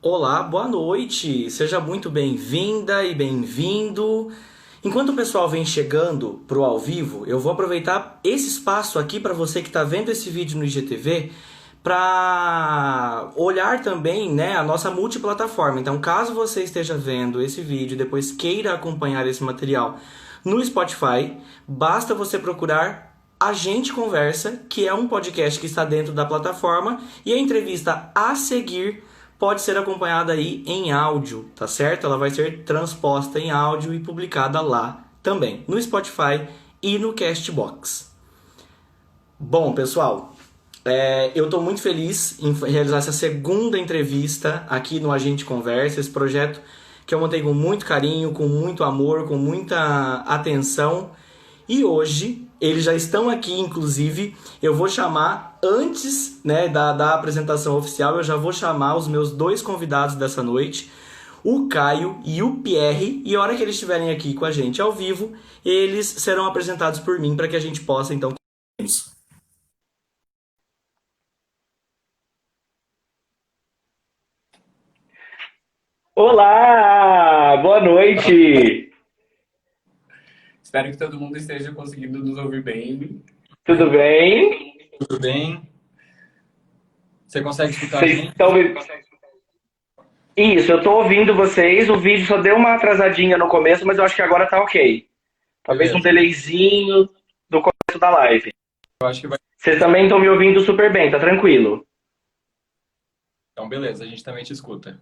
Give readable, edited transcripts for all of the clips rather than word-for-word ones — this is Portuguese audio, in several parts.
Olá, boa noite. Seja muito bem-vinda e bem-vindo. Enquanto o pessoal vem chegando pro ao vivo, eu vou aproveitar esse espaço aqui para você que está vendo esse vídeo no IGTV para olhar também, né, a nossa multiplataforma. Então, caso você esteja vendo esse vídeo e depois queira acompanhar esse material no Spotify, basta você procurar A Gente Conversa, que é um podcast que está dentro da plataforma, e a entrevista a seguir pode ser acompanhada aí em áudio, tá certo? Ela vai ser transposta em áudio e publicada lá também, no Spotify e no Castbox. Bom, pessoal, eu estou muito feliz em realizar essa segunda entrevista aqui no A Gente Conversa, esse projeto que eu montei com muito carinho, com muito amor, com muita atenção. E hoje, eles já estão aqui, inclusive, eu vou chamar, antes, né, da apresentação oficial, eu já vou chamar os meus dois convidados dessa noite, o Caio e o Pierre, e a hora que eles estiverem aqui com a gente ao vivo, eles serão apresentados por mim para que a gente possa, então... Olá, boa noite. Espero que todo mundo esteja conseguindo nos ouvir bem. Tudo bem? Tudo bem? Você consegue escutar a Vocês gente? estão me... Isso, eu tô ouvindo vocês. O vídeo só deu uma atrasadinha no começo, mas eu acho que agora tá ok. Talvez um Beleza. delayzinho do começo da live. Eu acho que vai. Vocês também estão me ouvindo super bem, tá tranquilo? Então, beleza, a gente também te escuta.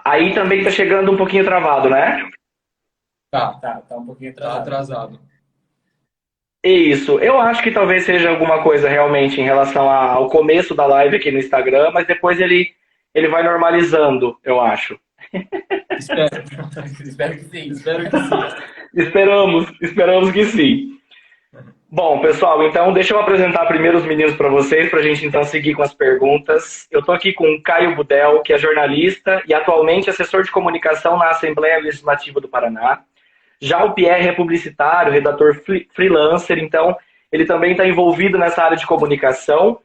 Aí também tá chegando um pouquinho travado, né? Tá um pouquinho atrasado. Isso, eu acho que talvez seja alguma coisa realmente em relação ao começo da live aqui no Instagram, mas depois ele vai normalizando, eu acho. Espero. Espero que sim. Espero que sim. Esperamos que sim. Bom, pessoal, então deixa eu apresentar primeiro os meninos para vocês, para a gente então seguir com as perguntas. Eu estou aqui com o Caio Budel, que é jornalista e atualmente assessor de comunicação na Assembleia Legislativa do Paraná. Já o Pierre é publicitário, redator freelancer, então ele também está envolvido nessa área de comunicação.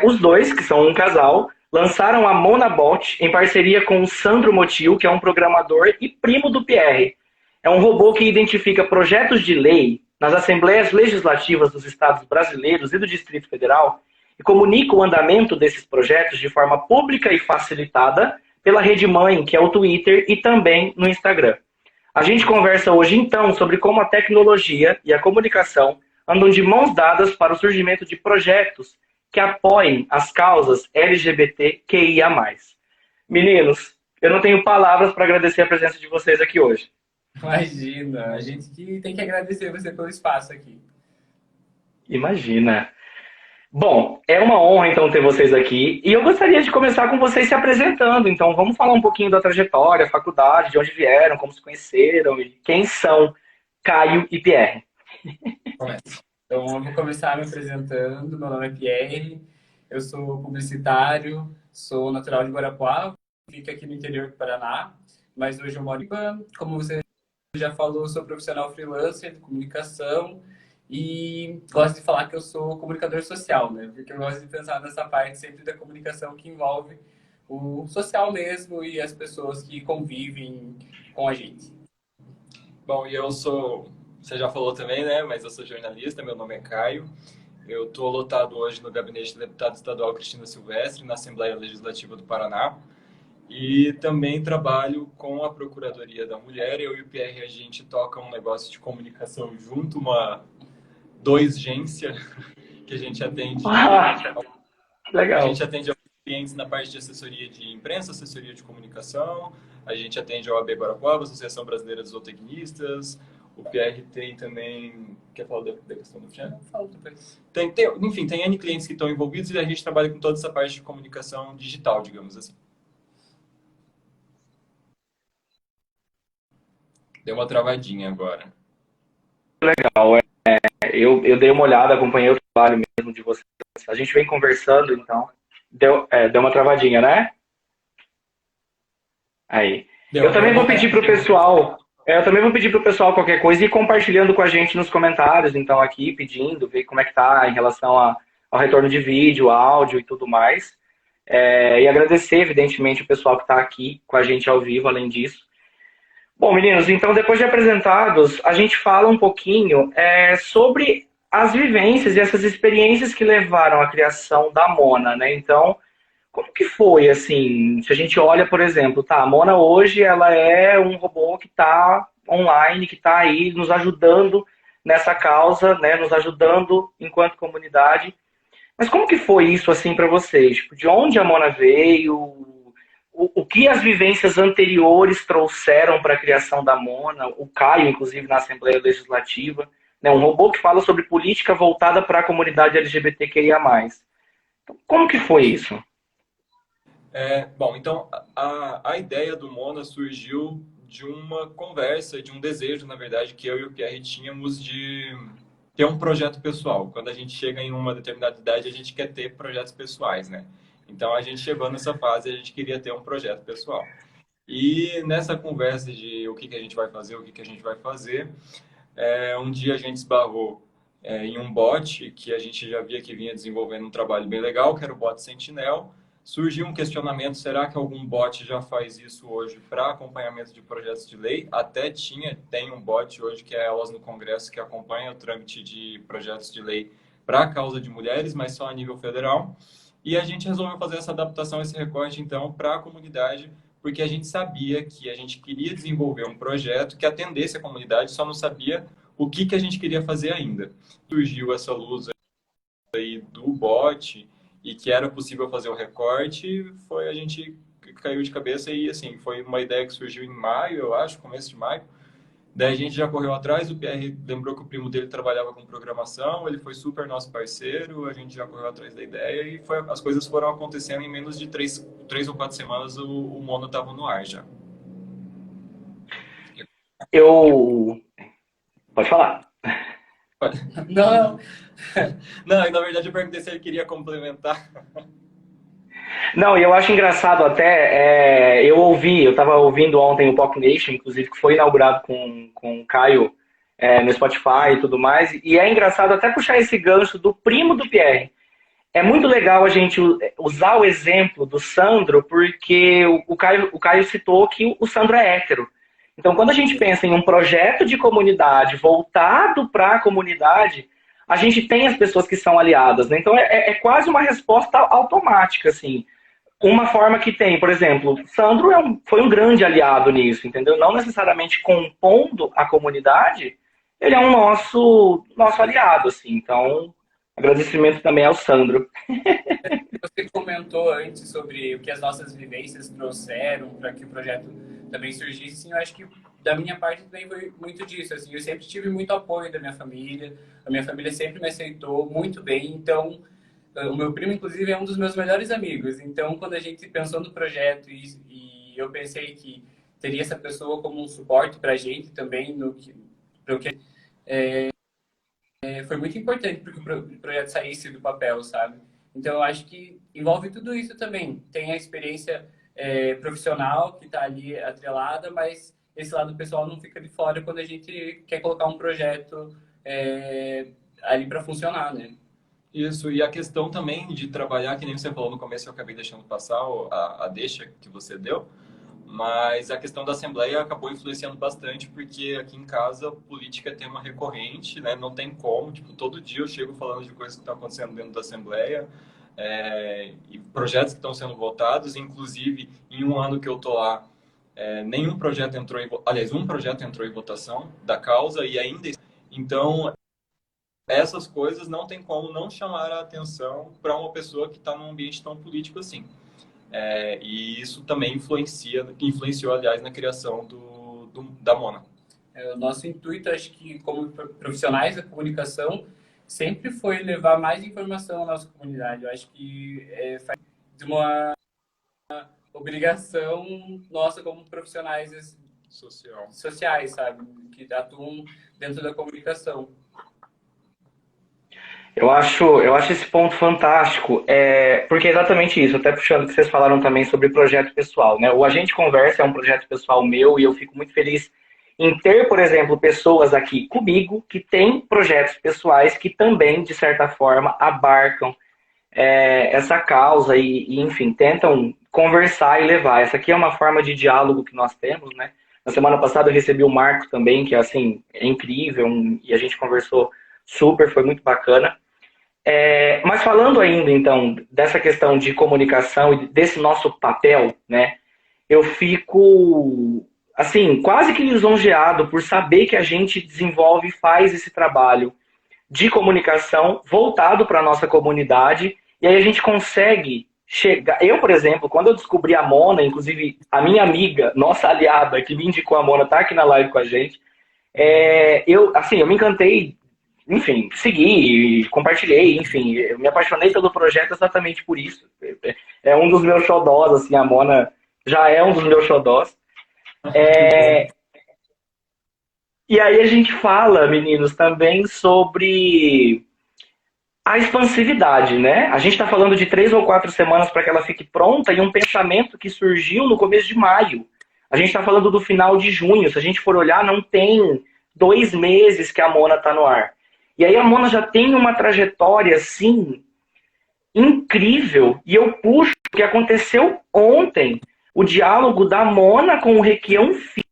Os dois, que são um casal, lançaram a Monabot em parceria com o Sandro Motil, que é um programador e primo do Pierre. É um robô que identifica projetos de lei nas assembleias legislativas dos estados brasileiros e do Distrito Federal e comunica o andamento desses projetos de forma pública e facilitada pela rede mãe, que é o Twitter, e também no Instagram. A gente conversa hoje, então, sobre como a tecnologia e a comunicação andam de mãos dadas para o surgimento de projetos que apoiem as causas LGBTQIA+. Meninos, eu não tenho palavras para agradecer a presença de vocês aqui hoje. Imagina, a gente que tem que agradecer você pelo espaço aqui. Imagina. Bom, é uma honra então ter vocês aqui e eu gostaria de começar com vocês se apresentando. Então, vamos falar um pouquinho da trajetória, faculdade, de onde vieram, como se conheceram e quem são Caio e Pierre. Começa. Então, eu vou começar me apresentando. Meu nome é Pierre, eu sou publicitário, sou natural de Guarapuava, fico aqui no interior do Paraná, mas hoje eu moro em Ipan. Como você já falou, eu sou profissional freelancer de comunicação e gosto de falar que eu sou comunicador social, né? Porque eu gosto de pensar nessa parte sempre da comunicação que envolve o social mesmo e as pessoas que convivem com a gente. Bom, e eu sou, você já falou também, né? Mas eu sou jornalista, meu nome é Caio. Eu estou lotado hoje no gabinete do deputado estadual Cristina Silvestre, na Assembleia Legislativa do Paraná. E também trabalho com a Procuradoria da Mulher. Eu e o Pierre, a gente toca um negócio de comunicação junto, uma doisgência, que a gente atende. Legal. A gente atende aos clientes na parte de assessoria de imprensa, assessoria de comunicação. A gente atende a OAB Guarapuava, Associação Brasileira dos Zootecnistas. O PR tem também... Quer falar da questão do chat? Fala depois. Enfim, tem N clientes que estão envolvidos e a gente trabalha com toda essa parte de comunicação digital, digamos assim. Deu uma travadinha agora. Legal. Eu dei uma olhada, acompanhei o trabalho mesmo de vocês. A gente vem conversando, então. Deu uma travadinha, né? Aí. Eu também vou pedir pro pessoal. Eu também vou pedir pro pessoal qualquer coisa e ir compartilhando com a gente nos comentários, então, aqui, pedindo, ver como é que tá em relação ao retorno de vídeo, áudio e tudo mais. E agradecer, evidentemente, o pessoal que está aqui com a gente ao vivo, além disso. Bom, meninos, então depois de apresentados, a gente fala um pouquinho sobre as vivências e essas experiências que levaram à criação da Mona, né? Então, como que foi, assim, se a gente olha, por exemplo, a Mona hoje, ela é um robô que está online, que está aí nos ajudando nessa causa, né? Nos ajudando enquanto comunidade. Mas como que foi isso, assim, para vocês? Tipo, de onde a Mona veio? O que as vivências anteriores trouxeram para a criação da Mona? O Caio, inclusive, na Assembleia Legislativa, né? Um robô que fala sobre política voltada para a comunidade LGBTQIA+. Então, como que foi isso? Bom, então a ideia do Mona surgiu de uma conversa, de um desejo, na verdade, que eu e o Pierre tínhamos de ter um projeto pessoal. Quando a gente chega em uma determinada idade, a gente quer ter projetos pessoais, né? Então a gente chegou nessa fase e a gente queria ter um projeto pessoal. E nessa conversa de o que que a gente vai fazer, o que que a gente vai fazer, um dia a gente esbarrou em um bot que a gente já via que vinha desenvolvendo um trabalho bem legal, que era o bot Sentinel. Surgiu um questionamento, será que algum bot já faz isso hoje para acompanhamento de projetos de lei? Até tem um bot hoje que é Elas no Congresso, que acompanha o trâmite de projetos de lei para a causa de mulheres, mas só a nível federal. E a gente resolveu fazer essa adaptação, esse recorte, então, para a comunidade, porque a gente sabia que a gente queria desenvolver um projeto que atendesse a comunidade, só não sabia o que que a gente queria fazer ainda. Surgiu essa luz aí do bot e que era possível fazer o recorte, a gente caiu de cabeça e, assim, foi uma ideia que surgiu em maio, eu acho, começo de maio. Daí a gente já correu atrás, o Pierre lembrou que o primo dele trabalhava com programação, ele foi super nosso parceiro, a gente já correu atrás da ideia e as coisas foram acontecendo em menos de 3 ou 4 semanas, o Mono estava no ar já. Pode falar. Não. Não, e na verdade eu perguntei se ele queria complementar. Não, e eu acho engraçado até, eu estava ouvindo ontem o Pop Nation, inclusive, que foi inaugurado com o Caio no Spotify e tudo mais, e é engraçado até puxar esse gancho do primo do Pierre. É muito legal a gente usar o exemplo do Sandro, porque o Caio citou que o Sandro é hétero. Então, quando a gente pensa em um projeto de comunidade voltado para a comunidade, a gente tem as pessoas que são aliadas, né? Então, é quase uma resposta automática, assim. Uma forma que tem, por exemplo, Sandro foi um grande aliado nisso, entendeu? Não necessariamente compondo a comunidade, ele é um nosso aliado, assim. Então, agradecimento também ao Sandro. Você comentou antes sobre o que as nossas vivências trouxeram para que o projeto também surgisse. Sim, eu acho que da minha parte também foi muito disso. Assim, eu sempre tive muito apoio da minha família. A minha família sempre me aceitou muito bem. Então, o meu primo, inclusive, é um dos meus melhores amigos. Então, quando a gente pensou no projeto e eu pensei que teria essa pessoa como um suporte para a gente também foi muito importante para que o projeto saísse do papel, sabe? Então, eu acho que envolve tudo isso também. Tem a experiência profissional que está ali atrelada, mas esse lado pessoal não fica de fora quando a gente quer colocar um projeto ali para funcionar, né? Isso, e a questão também de trabalhar, que nem você falou no começo, eu acabei deixando passar a deixa que você deu, mas a questão da Assembleia acabou influenciando bastante, porque aqui em casa política é tema recorrente, né? Não tem como, tipo, todo dia eu chego falando de coisas que estão acontecendo dentro da Assembleia, e projetos que estão sendo votados, inclusive em um ano que eu tô lá, nenhum projeto entrou um projeto entrou em votação da causa e ainda então essas coisas não tem como não chamar a atenção para uma pessoa que está num ambiente tão político assim. E isso também influenciou, aliás, na criação da Mona. O nosso intuito, acho que como profissionais da comunicação, sempre foi levar mais informação à nossa comunidade. Eu acho que faz de uma obrigação nossa como profissionais sociais, sabe? Que atuam dentro da comunicação. Eu acho esse ponto fantástico, porque é exatamente isso, até puxando que vocês falaram também sobre projeto pessoal, né? O A Gente Conversa é um projeto pessoal meu e eu fico muito feliz em ter, por exemplo, pessoas aqui comigo que têm projetos pessoais que também, de certa forma, abarcam essa causa enfim, tentam conversar e levar. Essa aqui é uma forma de diálogo que nós temos, né? Na semana passada eu recebi o Marco também, que assim, é incrível, e a gente conversou super, foi muito bacana. Mas falando ainda, então, dessa questão de comunicação e desse nosso papel, né? Eu fico, assim, quase que lisonjeado por saber que a gente desenvolve e faz esse trabalho de comunicação voltado para a nossa comunidade, e aí a gente consegue chegar. Eu, por exemplo, quando eu descobri a Mona, inclusive a minha amiga, nossa aliada, que me indicou a Mona, tá aqui na live com a gente, eu me encantei, enfim, segui, compartilhei, enfim, eu me apaixonei pelo projeto exatamente por isso. É um dos meus xodós, assim, a Mona já é um dos meus xodós. E aí a gente fala, meninos, também sobre a expansividade, né? A gente está falando de 3 ou 4 semanas para que ela fique pronta e um pensamento que surgiu no começo de maio. A gente está falando do final de junho. Se a gente for olhar, não tem 2 meses que a Mona está no ar. E aí a Mona já tem uma trajetória, assim, incrível. E eu puxo o que aconteceu ontem. O diálogo da Mona com o Requião Filho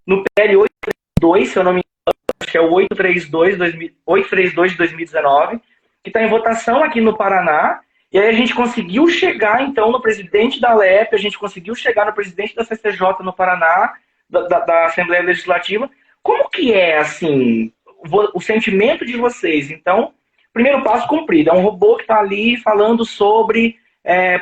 no PL 832, se eu não me engano, acho que é o 832 de 2019, que está em votação aqui no Paraná. E aí a gente conseguiu chegar, então, no presidente da Alep, a gente conseguiu chegar no presidente da CCJ no Paraná, da Assembleia Legislativa. Como que é, assim, o sentimento de vocês? Então, primeiro passo cumprido. É um robô que está ali falando sobre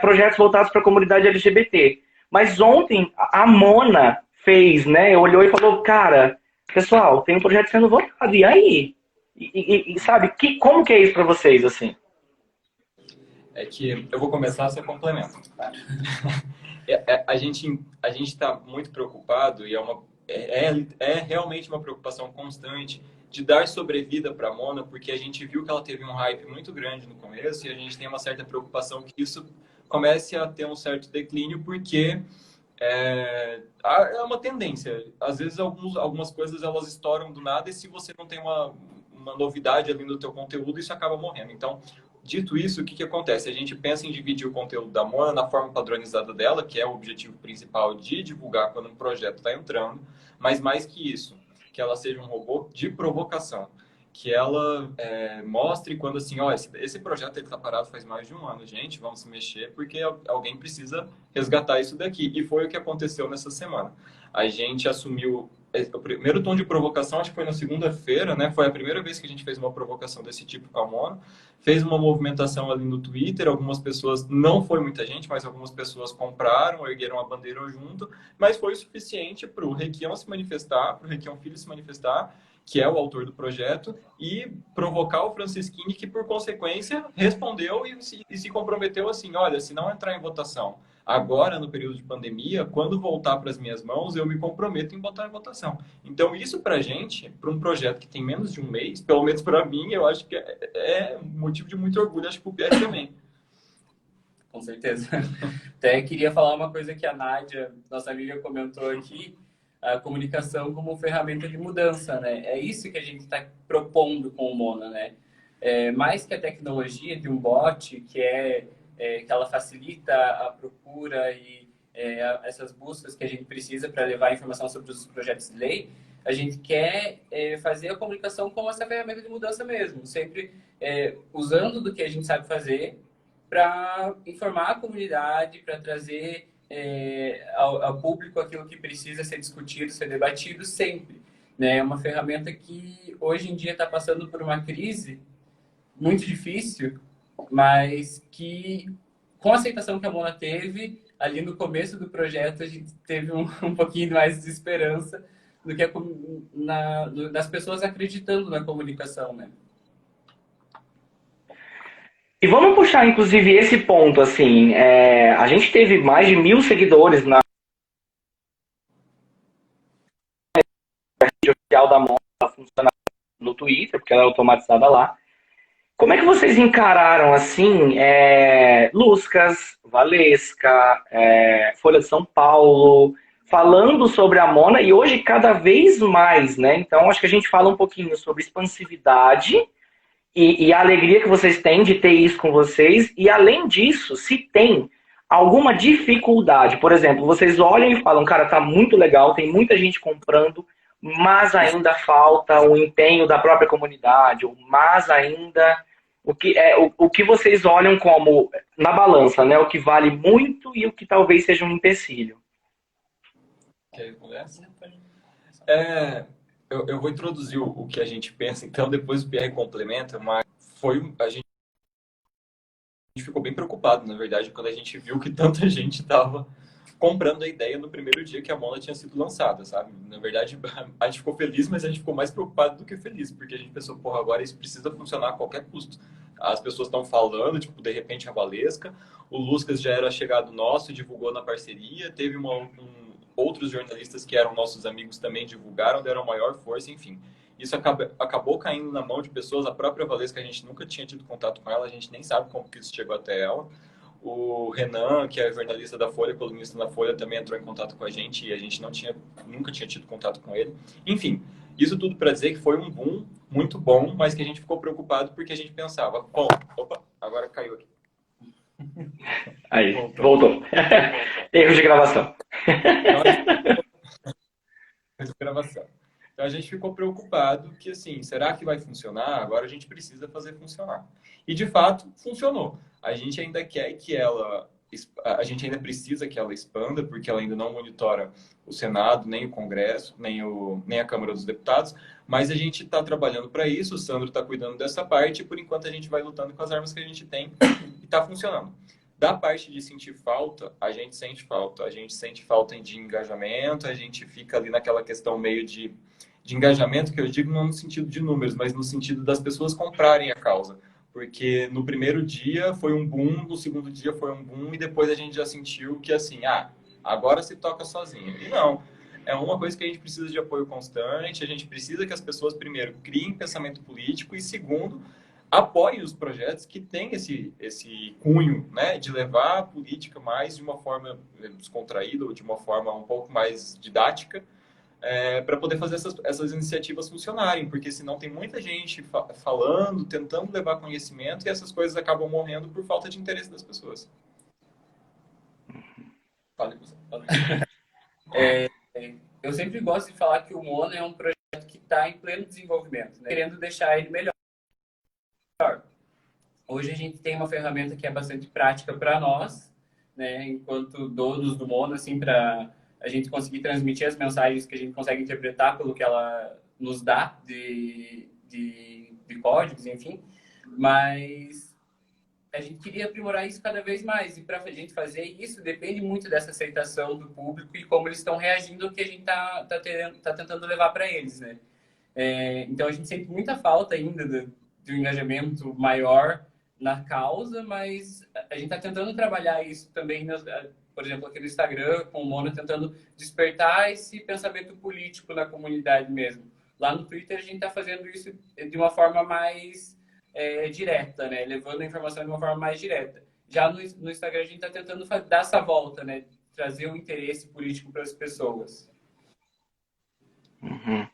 projetos voltados para a comunidade LGBT. Mas ontem, a Mona fez, né? Olhou e falou, cara, pessoal, tem um projeto sendo votado, e aí? Sabe, como que é isso para vocês, assim? É que eu vou começar, você complementa. A gente está muito preocupado e é realmente uma preocupação constante de dar sobrevida para a Mona, porque a gente viu que ela teve um hype muito grande no começo e a gente tem uma certa preocupação que isso comece a ter um certo declínio, porque é uma tendência. Às vezes algumas coisas elas estouram do nada e se você não tem uma novidade ali no teu conteúdo, isso acaba morrendo. Então, dito isso, o que acontece? A gente pensa em dividir o conteúdo da Mona na forma padronizada dela, que é o objetivo principal de divulgar quando um projeto está entrando, mas mais que isso, que ela seja um robô de provocação. Que ela mostre quando assim, ó, esse projeto está parado faz mais de um ano, gente, vamos se mexer porque alguém precisa resgatar isso daqui. E foi o que aconteceu nessa semana. A gente assumiu o primeiro tom de provocação, acho que foi na segunda-feira, né? Foi a primeira vez que a gente fez uma provocação desse tipo com a Mona. Fez uma movimentação ali no Twitter, algumas pessoas, não foi muita gente, mas algumas pessoas compraram, ergueram a bandeira junto, mas foi o suficiente para o Requião se manifestar, para o Requião Filho se manifestar, que é o autor do projeto, e provocar o Francisquini, que por consequência respondeu e se comprometeu assim, olha, se não entrar em votação agora no período de pandemia, quando voltar para as minhas mãos, eu me comprometo em botar em votação. Então isso para a gente, para um projeto que tem menos de um mês, pelo menos para mim, eu acho que é motivo de muito orgulho, acho que o Pierre também. Com certeza. Até queria falar uma coisa que a Nádia, nossa amiga, comentou aqui, a comunicação como ferramenta de mudança, né? É isso que a gente está propondo com o Mona, né? Mais que a tecnologia de um bot, que ela facilita a procura e essas buscas que a gente precisa para levar informação sobre os projetos de lei, a gente quer fazer a comunicação como essa ferramenta de mudança mesmo, sempre usando do que a gente sabe fazer para informar a comunidade, para trazer ao público aquilo que precisa ser discutido, ser debatido sempre. Né? É uma ferramenta que hoje em dia está passando por uma crise muito difícil, mas que com a aceitação que a Mona teve, ali no começo do projeto, a gente teve um pouquinho mais de esperança do que das pessoas acreditando na comunicação, né? E vamos puxar, inclusive, esse ponto, assim, a gente teve mais de 1.000 seguidores na rede oficial da Mona, ela funciona no Twitter, porque ela é automatizada lá. Como é que vocês encararam, assim, Luscas, Valesca, Folha de São Paulo, falando sobre a Mona, e hoje cada vez mais, né? Então, acho que a gente fala um pouquinho sobre expansividade e a alegria que vocês têm de ter isso com vocês, e além disso, se tem alguma dificuldade, por exemplo, vocês olham e falam, cara, tá muito legal, tem muita gente comprando, mas ainda falta o empenho da própria comunidade, ou mas ainda o que vocês olham como na balança, né? O que vale muito e o que talvez seja um empecilho. Quer conversa? Eu vou introduzir o que a gente pensa, então depois o Pierre complementa, mas a gente ficou bem preocupado, na verdade, quando a gente viu que tanta gente estava comprando a ideia no primeiro dia que a Mona tinha sido lançada, sabe? Na verdade, a gente ficou feliz, mas a gente ficou mais preocupado do que feliz, porque a gente pensou, porra, agora isso precisa funcionar a qualquer custo. As pessoas estão falando, tipo, de repente a Valesca, o Lucas já era chegado nosso, divulgou na parceria, teve outros jornalistas que eram nossos amigos também divulgaram, deram maior força, enfim. Isso acabou caindo na mão de pessoas, a própria Valesca, a gente nunca tinha tido contato com ela, a gente nem sabe como que isso chegou até ela. O Renan, que é jornalista da Folha, colunista na Folha, também entrou em contato com a gente e a gente nunca tinha tido contato com ele. Enfim, isso tudo para dizer que foi um boom muito bom, mas que a gente ficou preocupado porque a gente pensava, bom, opa, agora caiu aqui. Aí, voltou. Erro de gravação. Então a gente ficou preocupado que, assim, será que vai funcionar? Agora a gente precisa fazer funcionar. E, de fato, funcionou. A gente ainda quer que a gente ainda precisa que ela expanda, porque ela ainda não monitora o Senado, nem o Congresso, nem a Câmara dos Deputados, mas a gente está trabalhando para isso, o Sandro está cuidando dessa parte, e por enquanto a gente vai lutando com as armas que a gente tem e está funcionando. Da parte de sentir falta, a gente sente falta. A gente sente falta de engajamento, a gente fica ali naquela questão meio de engajamento, que eu digo não no sentido de números, mas no sentido das pessoas comprarem a causa. Porque no primeiro dia foi um boom, no segundo dia foi um boom, e depois a gente já sentiu que assim, agora se toca sozinho. E não, é uma coisa que a gente precisa de apoio constante, a gente precisa que as pessoas, primeiro, criem pensamento político, e segundo, apoiem os projetos que têm esse cunho, né, de levar a política mais de uma forma descontraída ou de uma forma um pouco mais didática, para poder fazer essas iniciativas funcionarem, porque senão tem muita gente falando, tentando levar conhecimento, e essas coisas acabam morrendo por falta de interesse das pessoas. Fale. Eu sempre gosto de falar que o Mona é um projeto que está em pleno desenvolvimento, né? Querendo deixar ele melhor. Hoje a gente tem uma ferramenta que é bastante prática para nós, né, enquanto donos do Mona, assim, para a gente conseguir transmitir as mensagens que a gente consegue interpretar pelo que ela nos dá de códigos, enfim. Mas a gente queria aprimorar isso cada vez mais, e para a gente fazer isso depende muito dessa aceitação do público e como eles estão reagindo ao que a gente tá tentando levar para eles, né? Então a gente sente muita falta ainda de um engajamento maior na causa, mas a gente está tentando trabalhar isso também, por exemplo, aqui no Instagram, com o Mona, tentando despertar esse pensamento político na comunidade mesmo. Lá no Twitter a gente está fazendo isso de uma forma mais direta, né? Levando a informação de uma forma mais direta. Já no Instagram a gente está tentando dar essa volta, né? Trazer um interesse político para as pessoas. Uhum.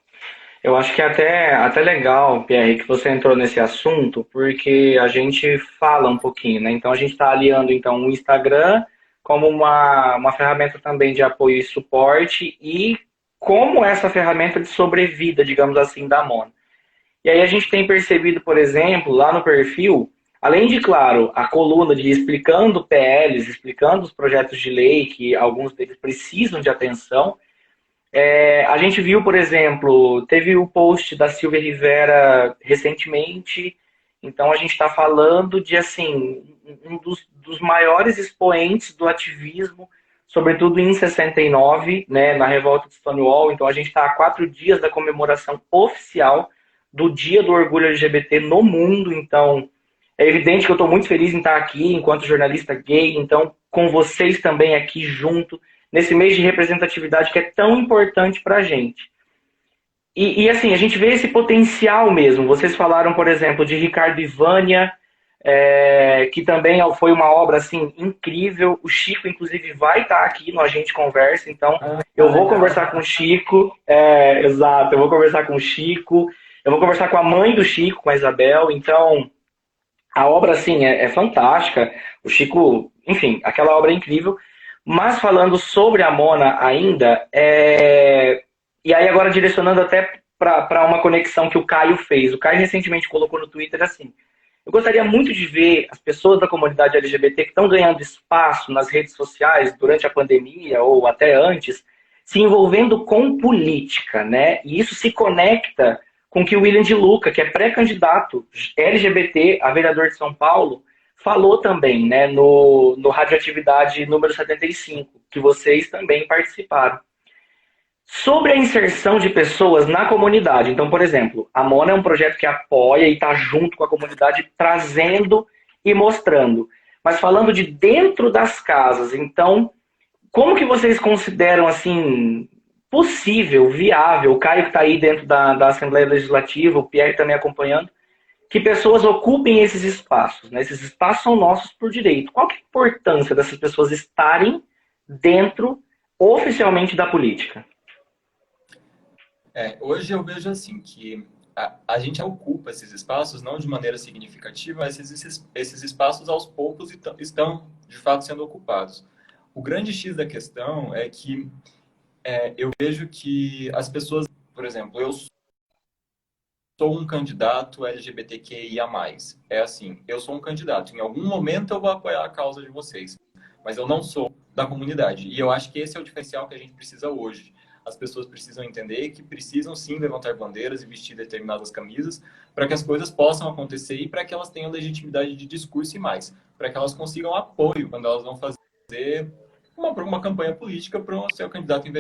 Eu acho que é até legal, Pierre, que você entrou nesse assunto, porque a gente fala um pouquinho, né? Então a gente está aliando então o Instagram como uma ferramenta também de apoio e suporte, e como essa ferramenta de sobrevida, digamos assim, da Mona. E aí a gente tem percebido, por exemplo, lá no perfil, além de, claro, a coluna de explicando PLs, explicando os projetos de lei, que alguns deles precisam de atenção, a gente viu, por exemplo, teve o post da Silvia Rivera recentemente, então a gente está falando de, assim, um dos maiores expoentes do ativismo, sobretudo em 69, né, na revolta de Stonewall. Então a gente está a 4 dias da comemoração oficial do Dia do Orgulho LGBT no mundo. Então é evidente que eu estou muito feliz em estar aqui enquanto jornalista gay, então com vocês também aqui junto, nesse mês de representatividade que é tão importante para a gente. E assim, a gente vê esse potencial mesmo. Vocês falaram, por exemplo, de Ricardo e Vânia, que também foi uma obra assim incrível. O Chico, inclusive, vai estar aqui no A Gente Conversa, então eu vou conversar com o Chico, exato, eu vou conversar com o Chico, eu vou conversar com a mãe do Chico, com a Isabel, então a obra assim é fantástica. O Chico, enfim, aquela obra é incrível. Mas falando sobre a Mona ainda, e aí agora direcionando até para uma conexão que o Caio fez. O Caio recentemente colocou no Twitter assim: eu gostaria muito de ver as pessoas da comunidade LGBT que estão ganhando espaço nas redes sociais durante a pandemia ou até antes, se envolvendo com política, né? E isso se conecta com o que o William de Luca, que é pré-candidato LGBT a vereador de São Paulo, falou também, né, no Radioatividade número 75, que vocês também participaram. Sobre a inserção de pessoas na comunidade. Então, por exemplo, a Mona é um projeto que apoia e está junto com a comunidade, trazendo e mostrando. Mas falando de dentro das casas, então, como que vocês consideram, assim, possível, viável, o Caio que está aí dentro da Assembleia Legislativa, o Pierre também acompanhando, que pessoas ocupem esses espaços, né? Esses espaços são nossos por direito. Qual que é a importância dessas pessoas estarem dentro, oficialmente, da política? Hoje eu vejo assim que a gente ocupa esses espaços não de maneira significativa, mas esses espaços aos poucos estão de fato sendo ocupados. O grande X da questão é que eu vejo que as pessoas, por exemplo, eu sou um candidato LGBTQIA+. É assim, eu sou um candidato. Em algum momento eu vou apoiar a causa de vocês, mas eu não sou da comunidade. E eu acho que esse é o diferencial que a gente precisa hoje. As pessoas precisam entender que precisam sim levantar bandeiras e vestir determinadas camisas para que as coisas possam acontecer e para que elas tenham legitimidade de discurso e mais, para que elas consigam apoio quando elas vão fazer uma campanha política para o seu candidato a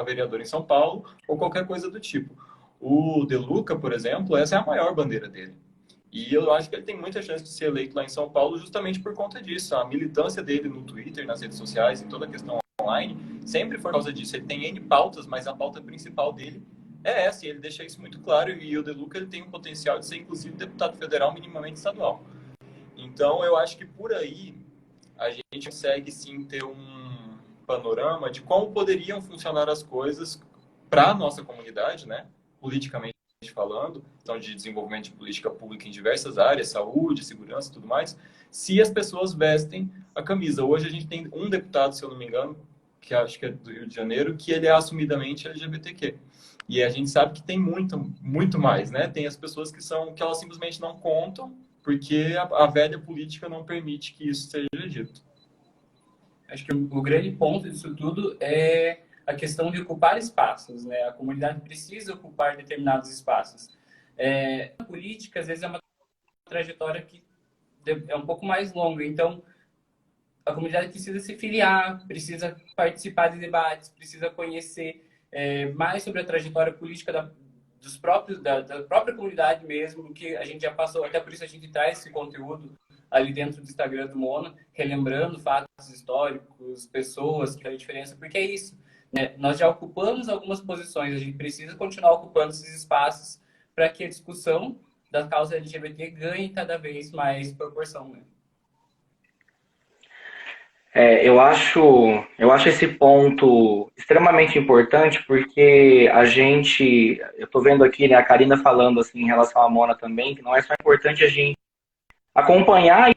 vereador em São Paulo ou qualquer coisa do tipo. O De Luca, por exemplo, essa é a maior bandeira dele. E eu acho que ele tem muita chance de ser eleito lá em São Paulo justamente por conta disso. A militância dele no Twitter, nas redes sociais, em toda a questão online, sempre foi por causa disso. Ele tem N pautas, mas a pauta principal dele é essa, e ele deixa isso muito claro. E o De Luca ele tem o potencial de ser, inclusive, deputado federal, minimamente estadual. Então, eu acho que por aí a gente consegue, sim, ter um panorama de como poderiam funcionar as coisas para a nossa comunidade, né? Politicamente falando, então de desenvolvimento de política pública em diversas áreas, saúde, segurança e tudo mais, se as pessoas vestem a camisa. Hoje a gente tem um deputado, se eu não me engano, que acho que é do Rio de Janeiro, que ele é assumidamente LGBTQ. E a gente sabe que tem muito, muito mais, né? Tem as pessoas que elas simplesmente não contam, porque a velha política não permite que isso seja dito. Acho que o grande ponto disso tudo é a questão de ocupar espaços, né? A comunidade precisa ocupar determinados espaços. A política, às vezes, é uma trajetória que é um pouco mais longa. Então, a comunidade precisa se filiar, precisa participar de debates, precisa conhecer mais sobre a trajetória política da própria comunidade mesmo, que a gente já passou. Até por isso a gente traz esse conteúdo ali dentro do Instagram do Mona, relembrando fatos históricos, pessoas que fazem diferença, porque é isso. Né? Nós já ocupamos algumas posições, a gente precisa continuar ocupando esses espaços para que a discussão da causa LGBT ganhe cada vez mais proporção. Né? Eu acho esse ponto extremamente importante porque eu estou vendo aqui, né, a Karina falando assim em relação à Mona também, que não é só importante a gente acompanhar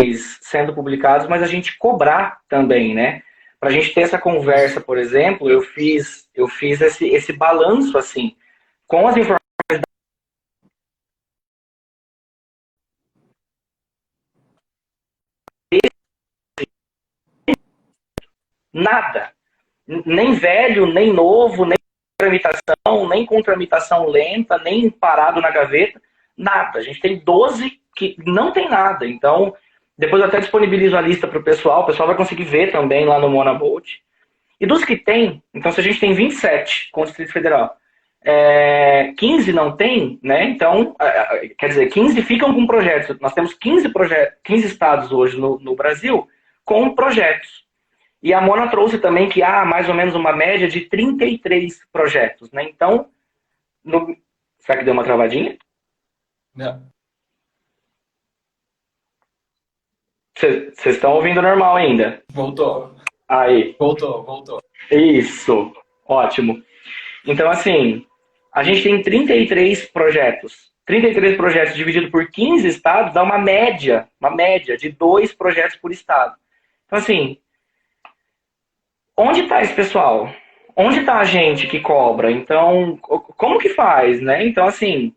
esses sendo publicados, mas a gente cobrar também, né? Para a gente ter essa conversa, por exemplo, eu fiz esse balanço assim com as informações. Nada, nem velho, nem novo, nem tramitação, nem com tramitação lenta, nem parado na gaveta, nada. A gente tem 12 que não tem nada. Então, depois eu até disponibilizo a lista para o pessoal vai conseguir ver também lá no Monabolt. E dos que tem, então se a gente tem 27 com o Distrito Federal, 15 não tem, né? Então, quer dizer, 15 ficam com projetos. Nós temos 15 estados hoje no Brasil com projetos. E a Mona trouxe também que há mais ou menos uma média de 33 projetos, né? Então, será que deu uma travadinha? Não. Vocês estão ouvindo normal ainda? Voltou. Aí, Voltou. isso. Ótimo. Então, assim, a gente tem 33 projetos. 33 projetos dividido por 15 estados dá uma média de 2 projetos por estado. Então, assim, onde está esse pessoal? Onde está a gente que cobra? Então, como que faz, né? Então, assim,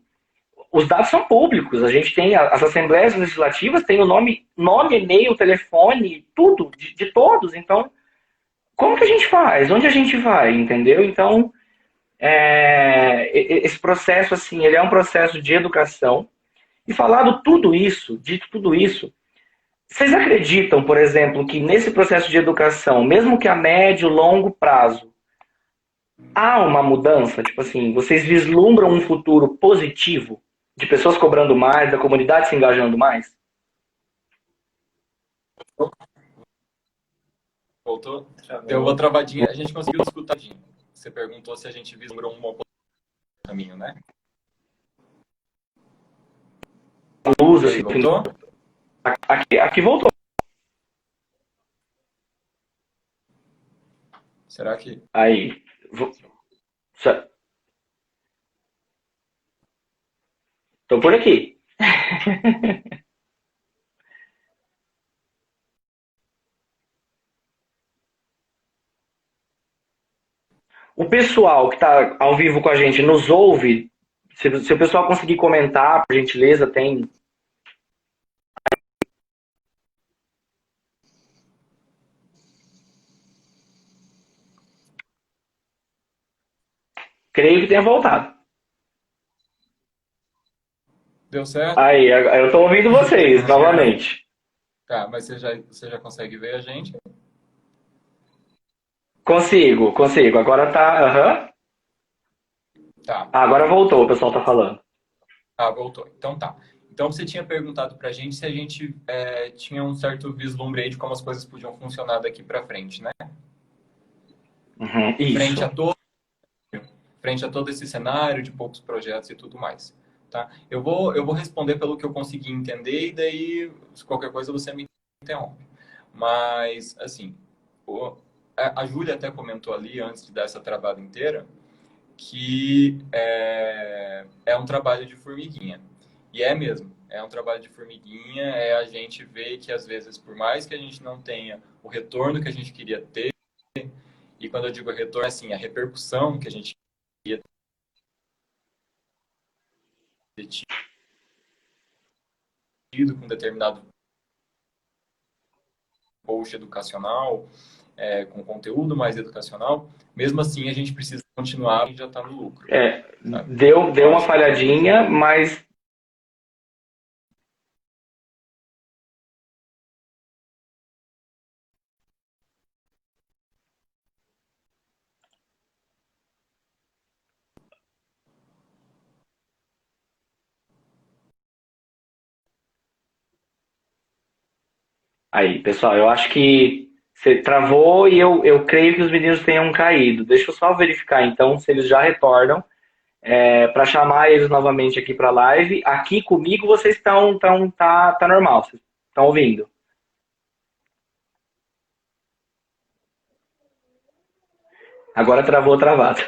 os dados são públicos. A gente tem as assembleias legislativas, tem o nome, e-mail, telefone, tudo de todos. Então, como que a gente faz? Onde a gente vai, entendeu? Então, esse processo, assim, ele é um processo de educação. E dito tudo isso, vocês acreditam, por exemplo, que nesse processo de educação, mesmo que a médio e longo prazo, há uma mudança? Tipo assim, vocês vislumbram um futuro positivo de pessoas cobrando mais, da comunidade se engajando mais? Voltou? Deu uma travadinha. A gente conseguiu escutar. Você perguntou se a gente vislumbrou um caminho, né? Luz, E aí, assim, voltou? aqui voltou. Será que... Aí. Tô por aqui. O pessoal que está ao vivo com a gente nos ouve. Se o pessoal conseguir comentar, por gentileza, tem. Creio que tenha voltado. Deu certo? Aí, eu estou ouvindo vocês novamente. Tá, mas você já consegue ver a gente? Consigo. Agora tá. Aham. Tá. Agora voltou, o pessoal tá falando. Ah, voltou. Então tá. Então você tinha perguntado pra gente se a gente tinha um certo vislumbre aí de como as coisas podiam funcionar daqui pra frente, né? Uhum, isso. Frente a todo esse cenário de poucos projetos e tudo mais, tá? Eu vou responder pelo que eu consegui entender e daí, se qualquer coisa, você me interrompe. Mas, assim, a Júlia até comentou ali, antes de dar essa travada inteira, que é um trabalho de formiguinha. E é mesmo, é um trabalho de formiguinha, é a gente ver que, às vezes, por mais que a gente não tenha o retorno que a gente queria ter, e quando eu digo retorno, assim, a repercussão que a gente queria ter tido com determinado post educacional, com conteúdo mais educacional, mesmo assim a gente precisa continuar e já está no lucro. Deu uma falhadinha, mas... Aí, pessoal, eu acho que você travou e eu creio que os meninos tenham caído. Deixa eu só verificar, então, se eles já retornam, para chamar eles novamente aqui para a live. Aqui comigo vocês tá normal, vocês estão ouvindo. Agora travou travado.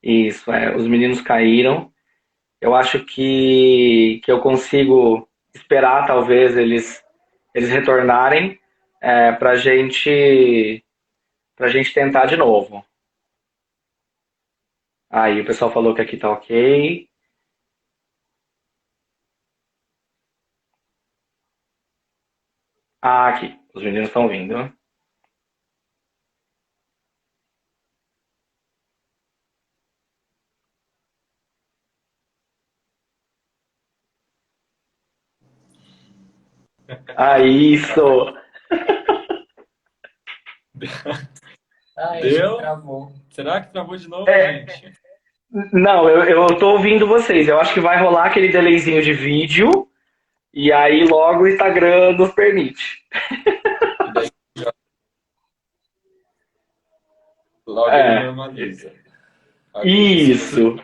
Isso, os meninos caíram. Eu acho que eu consigo esperar, talvez, eles retornarem para gente tentar de novo. Aí, o pessoal falou que aqui tá ok. Ah, aqui. Os meninos estão vindo. Ah, isso! Deu? Travou. Será que travou de novo, gente? Não, eu tô ouvindo vocês. Eu acho que vai rolar aquele delayzinho de vídeo e aí logo o Instagram nos permite. E daí logo ele normaliza. Isso.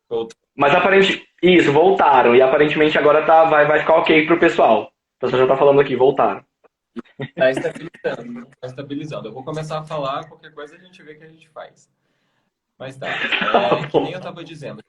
Voltando. Mas aparentemente. Isso, voltaram. E aparentemente agora vai ficar ok pro pessoal. O pessoal já tá falando aqui, voltaram. Tá estabilizando. Tá estabilizando. Eu vou começar a falar, qualquer coisa a gente vê o que a gente faz. Mas tá, Tá que nem bom. eu estava dizendo,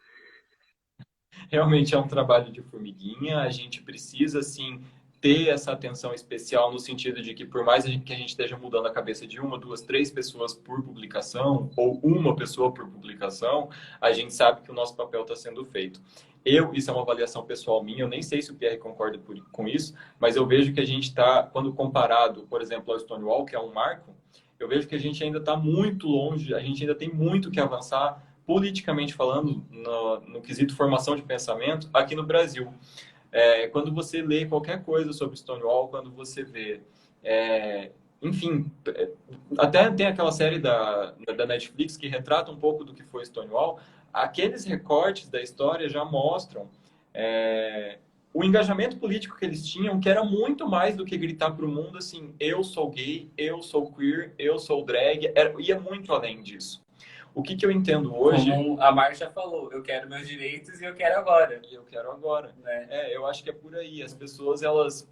realmente é um trabalho de formiguinha, a gente precisa, sim, ter essa atenção especial no sentido de que, por mais que a gente esteja mudando a cabeça de uma, duas, três pessoas por publicação, ou uma pessoa por publicação, a gente sabe que o nosso papel está sendo feito. Isso é uma avaliação pessoal minha, eu nem sei se o Pierre concorda com isso, mas eu vejo que a gente está, quando comparado, por exemplo, ao Stonewall, que é um marco, eu vejo que a gente ainda está muito longe, a gente ainda tem muito que avançar, politicamente falando, no quesito formação de pensamento, aqui no Brasil. Quando você lê qualquer coisa sobre Stonewall, quando você vê, enfim, até tem aquela série da Netflix que retrata um pouco do que foi Stonewall, aqueles recortes da história já mostram o engajamento político que eles tinham, que era muito mais do que gritar para o mundo assim, eu sou gay, eu sou queer, eu sou drag, ia muito além disso. O que eu entendo hoje... Como a Marcia falou, eu quero meus direitos e eu quero agora. E eu quero agora. Né? Eu acho que é por aí. As pessoas, elas...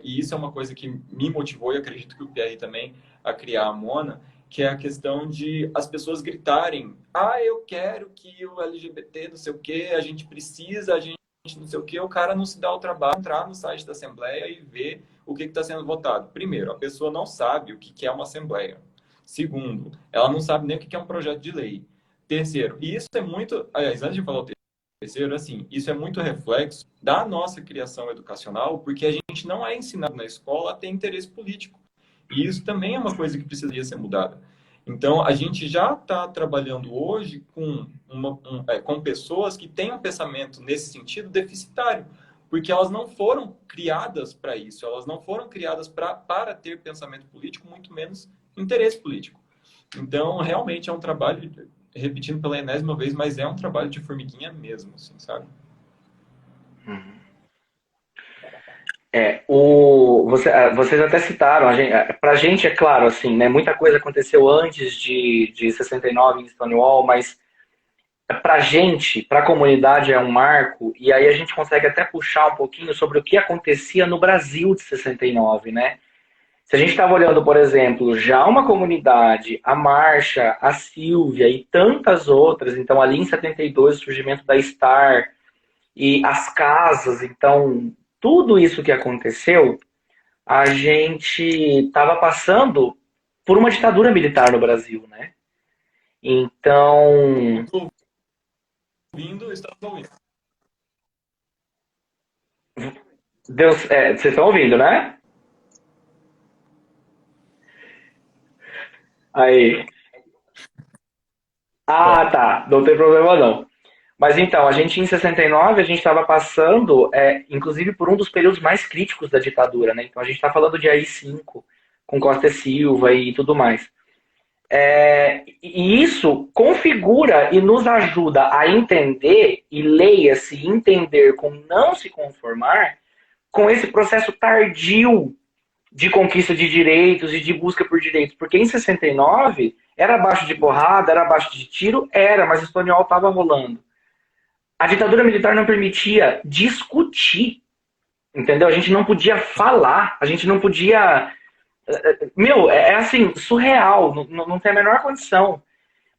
e isso é uma coisa que me motivou, e acredito que o Pierre também, a criar a Mona, que é a questão de as pessoas gritarem, eu quero que o LGBT, não sei o quê, a gente precisa, a gente não sei o quê, o cara não se dá o trabalho de entrar no site da Assembleia e ver o que está sendo votado. Primeiro, a pessoa não sabe o que é uma Assembleia. Segundo, ela não sabe nem o que é um projeto de lei. Terceiro, e isso é muito... Aliás, antes de falar o terceiro, assim, isso é muito reflexo da nossa criação educacional, porque a gente não é ensinado na escola a ter interesse político. E isso também é uma coisa que precisaria ser mudada. Então, a gente já está trabalhando hoje com pessoas que têm um pensamento nesse sentido deficitário, porque elas não foram criadas para isso, elas não foram criadas para ter pensamento político, muito menos interesse político. Então, realmente é um trabalho, repetindo pela enésima vez, mas é um trabalho de formiguinha mesmo, assim, sabe? Vocês até citaram, pra gente é claro, assim, né, muita coisa aconteceu antes de 69 em Stonewall, mas pra gente, pra comunidade é um marco, e aí a gente consegue até puxar um pouquinho sobre o que acontecia no Brasil de 69, né? Se a gente estava olhando, por exemplo, já uma comunidade, a Marcha, a Silvia e tantas outras, então ali em 72 o surgimento da Star e as casas, então tudo isso que aconteceu, a gente estava passando por uma ditadura militar no Brasil, né? Então, Estamos ouvindo. vocês estão ouvindo, né? Aí. Ah, tá. Não tem problema não. Mas então, a gente em 69, a gente estava passando, inclusive por um dos períodos mais críticos da ditadura, né? Então a gente está falando de AI-5, com Costa e Silva e tudo mais. E isso configura e nos ajuda a entender, e leia-se entender como não se conformar com esse processo tardio de conquista de direitos e de busca por direitos. Porque em 69 era abaixo de porrada, era abaixo de tiro, mas o Stonewall estava rolando. A ditadura militar não permitia discutir, entendeu? A gente não podia falar, a gente não podia... Meu, assim, surreal, não tem a menor condição.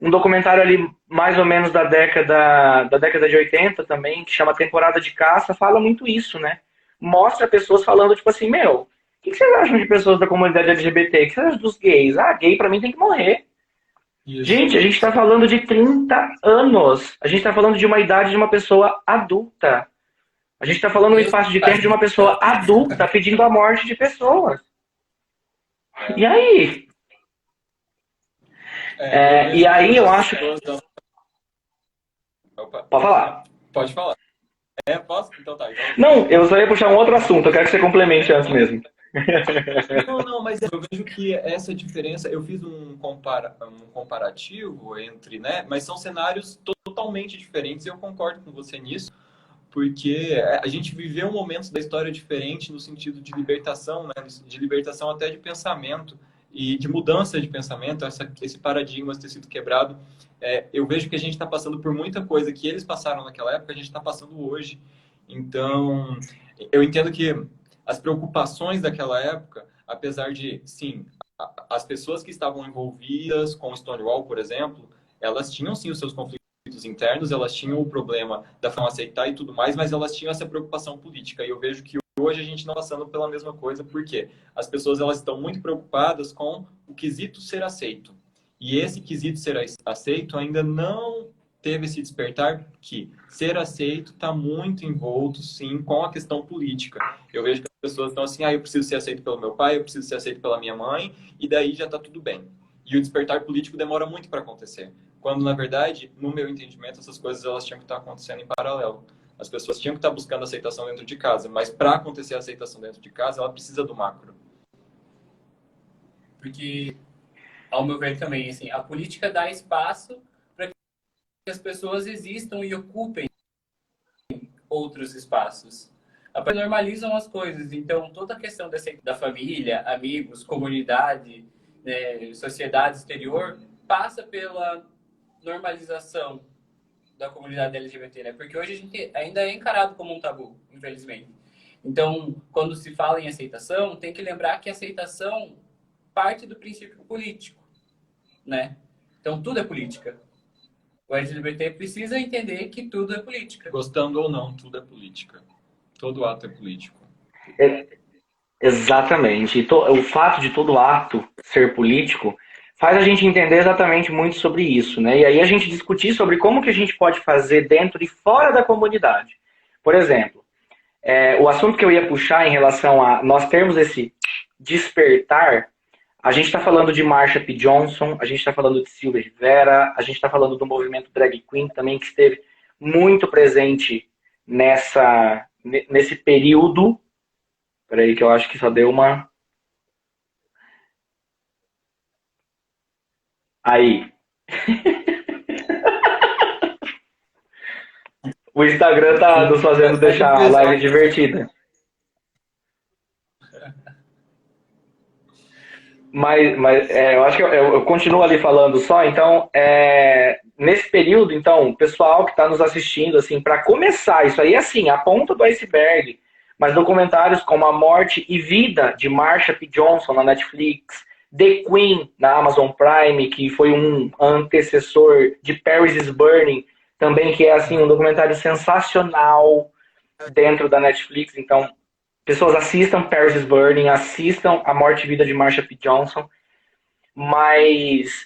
Um documentário ali, mais ou menos da década de 80 também, que chama Temporada de Caça, fala muito isso, né? Mostra pessoas falando, tipo assim, meu, o que vocês acham de pessoas da comunidade LGBT? O que vocês acham dos gays? Gay pra mim tem que morrer. Isso. Gente, a gente está falando de 30 anos. A gente está falando de uma idade de uma pessoa adulta. A gente está falando um espaço de tempo de uma pessoa adulta pedindo a morte de pessoas. E aí? E aí eu acho... Opa. Pode falar. Pode falar. Posso? Então tá. Não, eu só ia puxar um outro assunto. Eu quero que você complemente antes mesmo. Não, mas eu vejo que essa diferença, eu fiz um comparativo entre, né? Mas são cenários totalmente diferentes e eu concordo com você nisso, porque a gente viveu momentos da história diferente no sentido de libertação, né? De libertação até de pensamento. e de mudança de pensamento, esse paradigma ter sido quebrado. Eu vejo que a gente está passando por muita coisa que eles passaram naquela época, a gente está passando hoje. Então, eu entendo que as preocupações daquela época, apesar de, sim, as pessoas que estavam envolvidas com o Stonewall, por exemplo, elas tinham sim os seus conflitos internos, elas tinham o problema da não aceitar e tudo mais, mas elas tinham essa preocupação política. E eu vejo que hoje a gente não está passando pela mesma coisa, porque as pessoas elas estão muito preocupadas com o quesito ser aceito. E esse quesito ser aceito ainda não teve esse despertar que ser aceito está muito envolto, sim, com a questão política. Eu vejo que as pessoas estão assim, eu preciso ser aceito pelo meu pai, eu preciso ser aceito pela minha mãe, e daí já está tudo bem. E o despertar político demora muito para acontecer. Quando, na verdade, no meu entendimento, essas coisas elas tinham que estar acontecendo em paralelo. As pessoas tinham que estar buscando aceitação dentro de casa, mas para acontecer a aceitação dentro de casa, ela precisa do macro. Porque, ao meu ver também, assim, a política dá espaço para que as pessoas existam e ocupem outros espaços. Normalizam as coisas. Então, toda a questão da família, amigos, comunidade, né, sociedade exterior, passa pela normalização da comunidade LGBT, né? Porque hoje a gente ainda é encarado como um tabu, infelizmente. Então, quando se fala em aceitação, tem que lembrar que a aceitação parte do princípio político, né? Então, tudo é política. O LGBT precisa entender que tudo é política. Gostando ou não, tudo é política. Todo ato é político. Exatamente. O fato de todo ato ser político faz a gente entender exatamente muito sobre isso, né? E aí a gente discutir sobre como que a gente pode fazer dentro e fora da comunidade. Por exemplo, o assunto que eu ia puxar em relação a nós termos esse despertar, a gente está falando de Marsha P. Johnson, a gente está falando de Silvia Rivera, a gente está falando do movimento drag queen também, que esteve muito presente nesse período. Peraí que eu acho que só deu uma... Aí. O Instagram tá nos fazendo deixar a live divertida. Mas eu acho que eu continuo ali falando só. Então, nesse período, então, o pessoal que está nos assistindo, assim, para começar, isso aí, assim, a ponta do iceberg, mas documentários como A Morte e Vida, de Marsha P. Johnson, na Netflix, The Queen, na Amazon Prime, que foi um antecessor de Paris is Burning, também, que é, assim, um documentário sensacional dentro da Netflix. Então, pessoas assistam Paris is Burning, assistam A Morte e Vida de Marsha P. Johnson.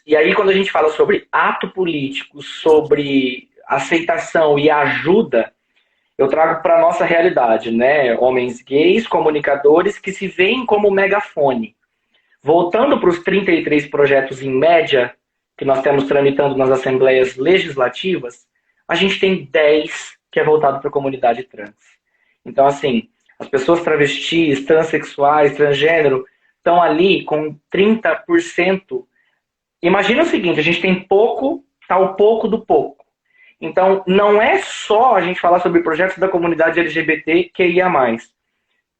E aí, quando a gente fala sobre ato político, sobre aceitação e ajuda, eu trago para a nossa realidade, né? Homens gays, comunicadores que se veem como megafone. Voltando para os 33 projetos em média que nós temos tramitando nas assembleias legislativas, a gente tem 10 que é voltado para a comunidade trans. Então, assim, as pessoas travestis, transexuais, transgênero, estão ali com 30%. Imagina o seguinte, a gente tem pouco, tá o pouco do pouco. Então, não é só a gente falar sobre projetos da comunidade LGBT que ia mais.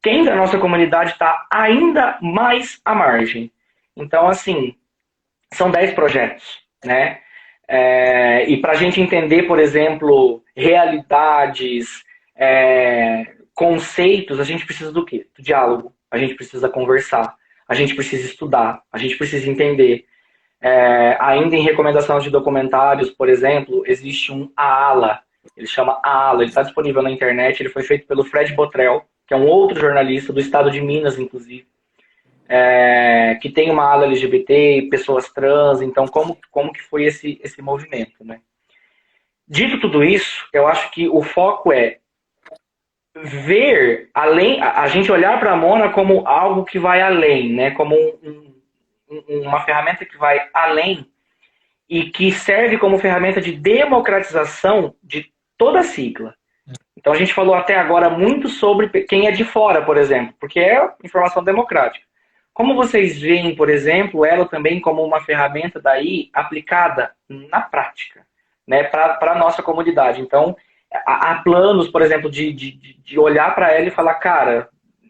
Quem da nossa comunidade está ainda mais à margem. Então, assim, são 10 projetos, né? E para a gente entender, por exemplo, realidades, conceitos, a gente precisa do quê? Do diálogo. A gente precisa conversar. A gente precisa estudar. A gente precisa entender. Ainda em recomendações de documentários, por exemplo, existe um AALA. Ele chama AALA. Ele está disponível na internet. Ele foi feito pelo Fred Botrel, que é um outro jornalista do estado de Minas, inclusive, que tem uma ala LGBT, pessoas trans. Então, como que foi esse movimento, né? Dito tudo isso, eu acho que o foco é ver além, a gente olhar para a Mona como algo que vai além, né? Como uma ferramenta que vai além e que serve como ferramenta de democratização de toda a sigla. Então a gente falou até agora muito sobre quem é de fora, por exemplo, porque é informação democrática. Como vocês veem, por exemplo, ela também como uma ferramenta daí aplicada na prática, né, para a nossa comunidade. Então, há planos, por exemplo, de olhar para ela e falar, cara,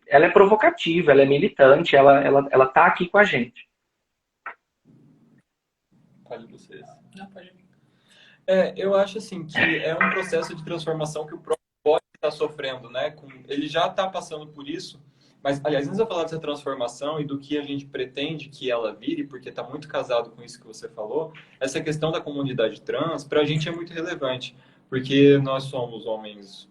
ela é provocativa, ela é militante, ela tá aqui com a gente. fale vocês. Não, pode vir. Eu acho assim que é um processo de transformação que o próprio pode estar sofrendo, né? Ele já está passando por isso, mas, aliás, antes de eu falar dessa transformação e do que a gente pretende que ela vire, porque está muito casado com isso que você falou, essa questão da comunidade trans, para a gente é muito relevante, porque nós somos homens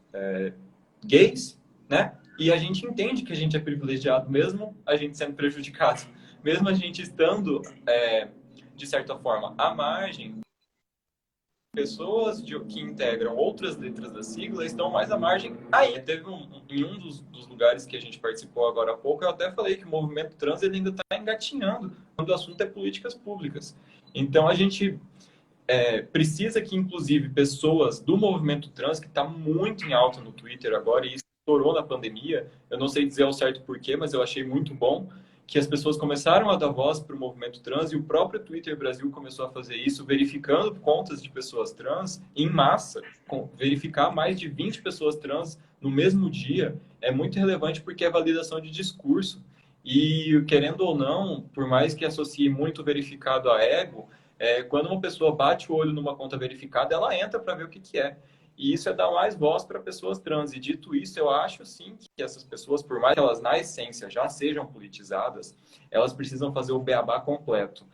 gays, né? E a gente entende que a gente é privilegiado, mesmo a gente sendo prejudicado, mesmo a gente estando, de certa forma, à margem. Pessoas que integram outras letras da sigla estão mais à margem aí. Teve em um dos lugares que a gente participou agora há pouco, eu até falei que o movimento trans ele ainda está engatinhando quando o assunto é políticas públicas. Então a gente precisa que, inclusive, pessoas do movimento trans, que está muito em alta no Twitter agora e estourou na pandemia, eu não sei dizer ao certo porquê, mas eu achei muito bom, que as pessoas começaram a dar voz para o movimento trans e o próprio Twitter Brasil começou a fazer isso, verificando contas de pessoas trans em massa. Verificar mais de 20 pessoas trans no mesmo dia é muito relevante porque é validação de discurso. E, querendo ou não, por mais que associe muito verificado a ego, quando uma pessoa bate o olho numa conta verificada, ela entra para ver o que é. E isso é dar mais voz para pessoas trans. E dito isso, eu acho sim que essas pessoas, por mais que elas na essência já sejam politizadas, elas precisam fazer o beabá completo.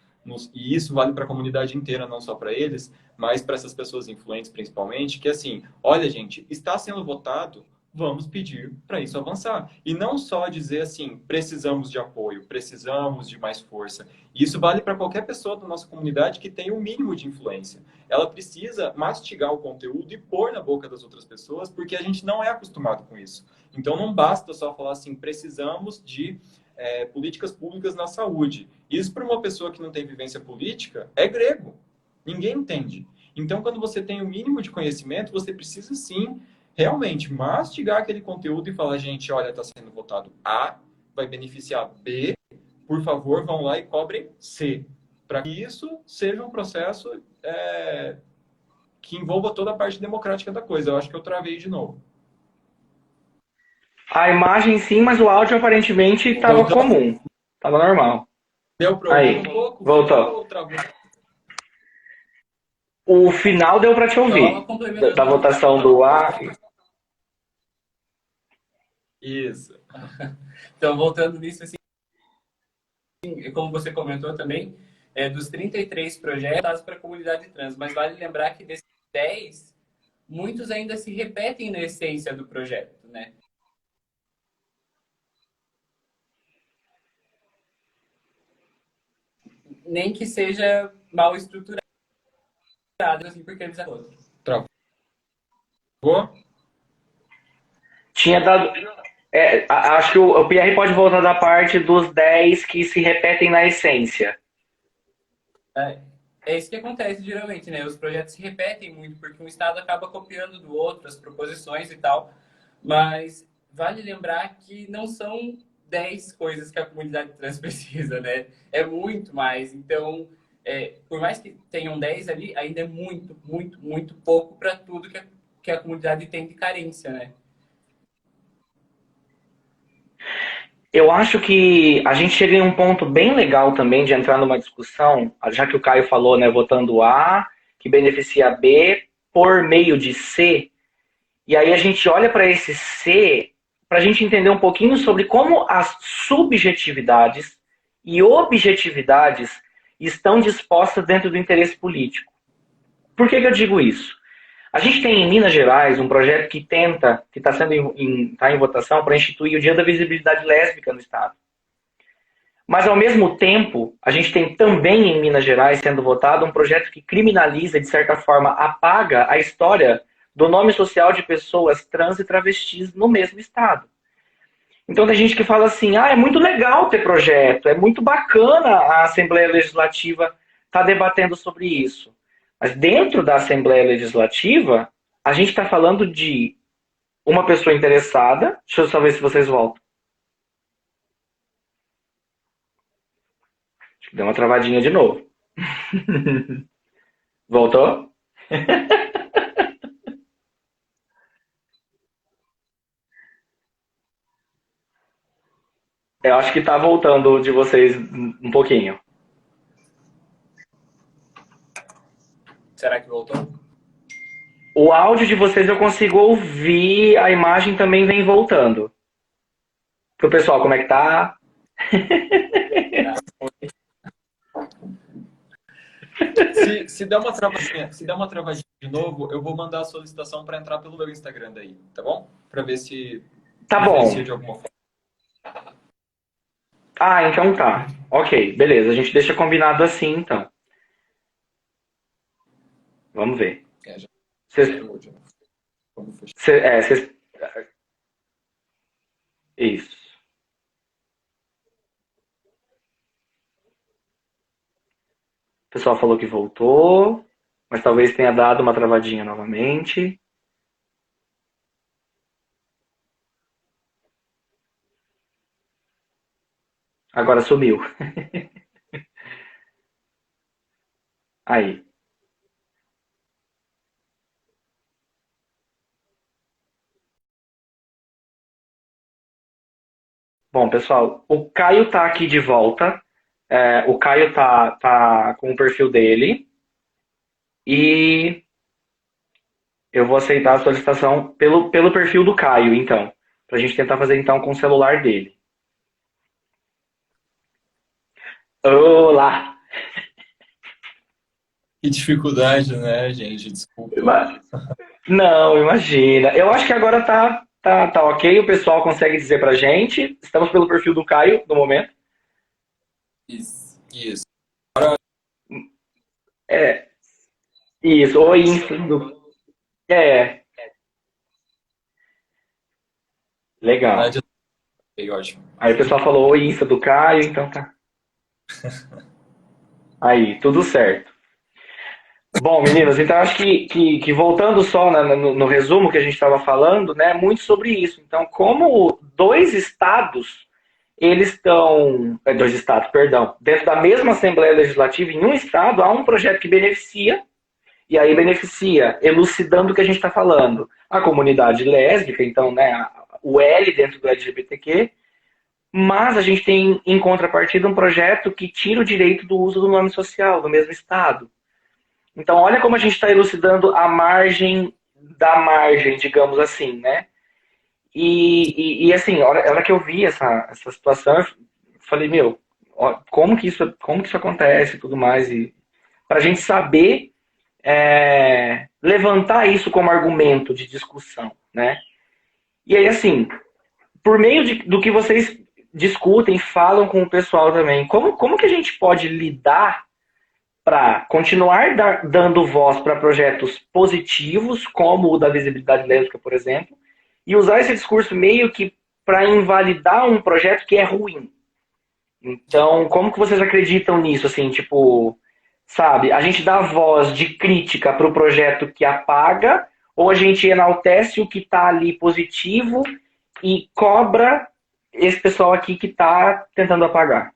E isso vale para a comunidade inteira, não só para eles, mas para essas pessoas influentes principalmente, que assim, olha gente, está sendo votado, vamos pedir para isso avançar. E não só dizer assim, precisamos de apoio, precisamos de mais força. Isso vale para qualquer pessoa da nossa comunidade que tenha o mínimo de influência. Ela precisa mastigar o conteúdo e pôr na boca das outras pessoas, porque a gente não é acostumado com isso. Então não basta só falar assim, precisamos de políticas públicas na saúde. Isso para uma pessoa que não tem vivência política é grego. Ninguém entende. Então, quando você tem o mínimo de conhecimento, você precisa sim realmente mastigar aquele conteúdo e falar, gente, olha, está sendo votado A, vai beneficiar B, por favor, vão lá e cobrem C. Para que isso seja um processo que envolva toda a parte democrática da coisa. Eu acho que eu travei de novo. A imagem sim, mas o áudio aparentemente estava comum. Estava normal. Deu problema Aí, um pouco? voltou. Travou? O final deu para te ouvir. Da votação do A. Isso. Então, voltando nisso, assim, como você comentou também, dos 33 projetos para a comunidade trans, mas vale lembrar que desses 10, muitos ainda se repetem na essência do projeto, né? Nem que seja mal estruturado, assim, porque eles Travou? Tinha dado. Acho que o Pierre pode voltar da parte dos 10 que se repetem na essência. É isso que acontece geralmente, né? Os projetos se repetem muito, porque um estado acaba copiando do outro, as proposições e tal. Mas vale lembrar que não são 10 coisas que a comunidade trans precisa, né? É muito mais. Então, por mais que tenham 10 ali, ainda é muito, muito, muito pouco para tudo que a comunidade tem de carência, né? Eu acho que a gente chega em um ponto bem legal também de entrar numa discussão, já que o Caio falou, né, votando A, que beneficia B, por meio de C. E aí a gente olha para esse C, para a gente entender um pouquinho sobre como as subjetividades e objetividades estão dispostas dentro do interesse político. Por que eu digo isso? A gente tem em Minas Gerais um projeto que está sendo em votação para instituir o Dia da Visibilidade Lésbica no Estado. Mas, ao mesmo tempo, a gente tem também em Minas Gerais sendo votado um projeto que criminaliza, de certa forma, apaga a história do nome social de pessoas trans e travestis no mesmo Estado. Então, tem gente que fala assim, é muito legal ter projeto, é muito bacana a Assembleia Legislativa estar debatendo sobre isso. Mas dentro da Assembleia Legislativa, a gente está falando de uma pessoa interessada. Deixa eu só ver se vocês voltam. Acho que deu uma travadinha de novo. Voltou? Eu acho que está voltando de vocês um pouquinho. Será que voltou? O áudio de vocês eu consigo ouvir, a imagem também vem voltando. Pro pessoal, como é que tá? Tá. Se der uma travadinha, se der uma travadinha de novo, eu vou mandar a solicitação para entrar pelo meu Instagram daí, tá bom? Para ver se Tá diferencia bom. de alguma forma. Ah, então tá. Ok, beleza. A gente deixa combinado assim, então. Vamos ver. Já Cês, entrou, já. Vamos fechar. cês, isso. O pessoal falou que voltou, mas talvez tenha dado uma travadinha novamente. Agora sumiu. Aí. Bom, pessoal, o Caio tá aqui de volta. O Caio tá com o perfil dele. E eu vou aceitar a solicitação pelo perfil do Caio, então. Pra gente tentar fazer então com o celular dele. Olá! Que dificuldade, né, gente? Desculpa. Não, imagina. Eu acho que agora tá ok. O pessoal consegue dizer pra gente. Estamos pelo perfil do Caio no momento. Isso. É, isso. Oi, é, Na legal. verdade, ótimo. Aí o pessoal falou oi, Insta do Caio, então tá. Aí, tudo certo. Bom, meninas, então acho que voltando só no resumo que a gente estava falando, né, muito sobre isso. Então, como dois estados, eles estão, dois estados, perdão, dentro da mesma Assembleia Legislativa, em um estado, há um projeto que beneficia, e aí beneficia, elucidando o que a gente está falando, a comunidade lésbica, então, né, o L dentro do LGBTQ, mas a gente tem, em contrapartida, um projeto que tira o direito do uso do nome social, do mesmo estado. Então, olha como a gente está elucidando a margem da margem, digamos assim, né? E assim, a hora que eu vi essa situação, eu falei, meu, como que isso acontece e tudo mais, e para a gente saber levantar isso como argumento de discussão, né? E aí, assim, por meio do que vocês discutem, falam com o pessoal também, como que a gente pode lidar para continuar dando voz para projetos positivos, como o da visibilidade lésbica, por exemplo, e usar esse discurso meio que para invalidar um projeto que é ruim. Então, como que vocês acreditam nisso? Assim, tipo, sabe, a gente dá voz de crítica para o projeto que apaga, ou a gente enaltece o que está ali positivo e cobra esse pessoal aqui que está tentando apagar?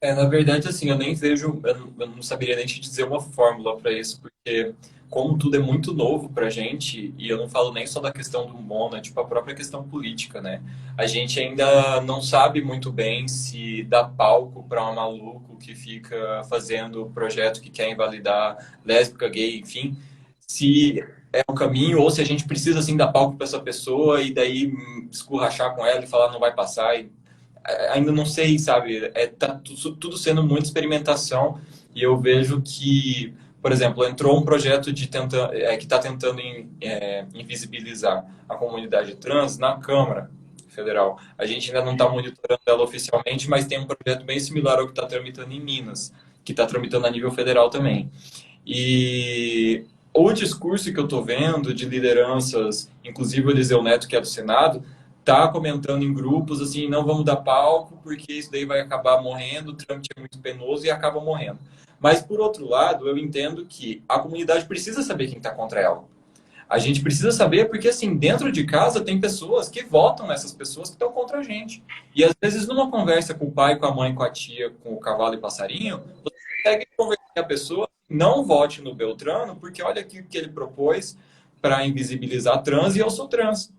Na verdade, assim, eu nem vejo, eu não saberia nem te dizer uma fórmula para isso, porque como tudo é muito novo pra gente, e eu não falo nem só da questão do Mona, tipo a própria questão política, né? A gente ainda não sabe muito bem se dá palco para um maluco que fica fazendo projeto que quer invalidar lésbica, gay, enfim, se é o caminho ou se a gente precisa assim dar palco para essa pessoa e daí escurrachar com ela e falar não vai passar e ainda não sei, sabe? Tá tudo sendo muita experimentação e eu vejo que, por exemplo, entrou um projeto que está tentando invisibilizar a comunidade trans na Câmara Federal. A gente ainda não está monitorando ela oficialmente, mas tem um projeto bem similar ao que está tramitando em Minas, que está tramitando a nível federal também. E o discurso que eu estou vendo de lideranças, inclusive o Eliseu Neto, que é do Senado, tá comentando em grupos assim, não vamos dar palco porque isso daí vai acabar morrendo, o trâmite é muito penoso e acaba morrendo. Mas, por outro lado, eu entendo que a comunidade precisa saber quem está contra ela. A gente precisa saber porque, assim, dentro de casa tem pessoas que votam nessas pessoas que estão contra a gente. E, às vezes, numa conversa com o pai, com a mãe, com a tia, com o cavalo e passarinho, você consegue convencer a pessoa, não vote no Beltrano, porque olha aqui o que ele propôs para invisibilizar trans e eu sou trans.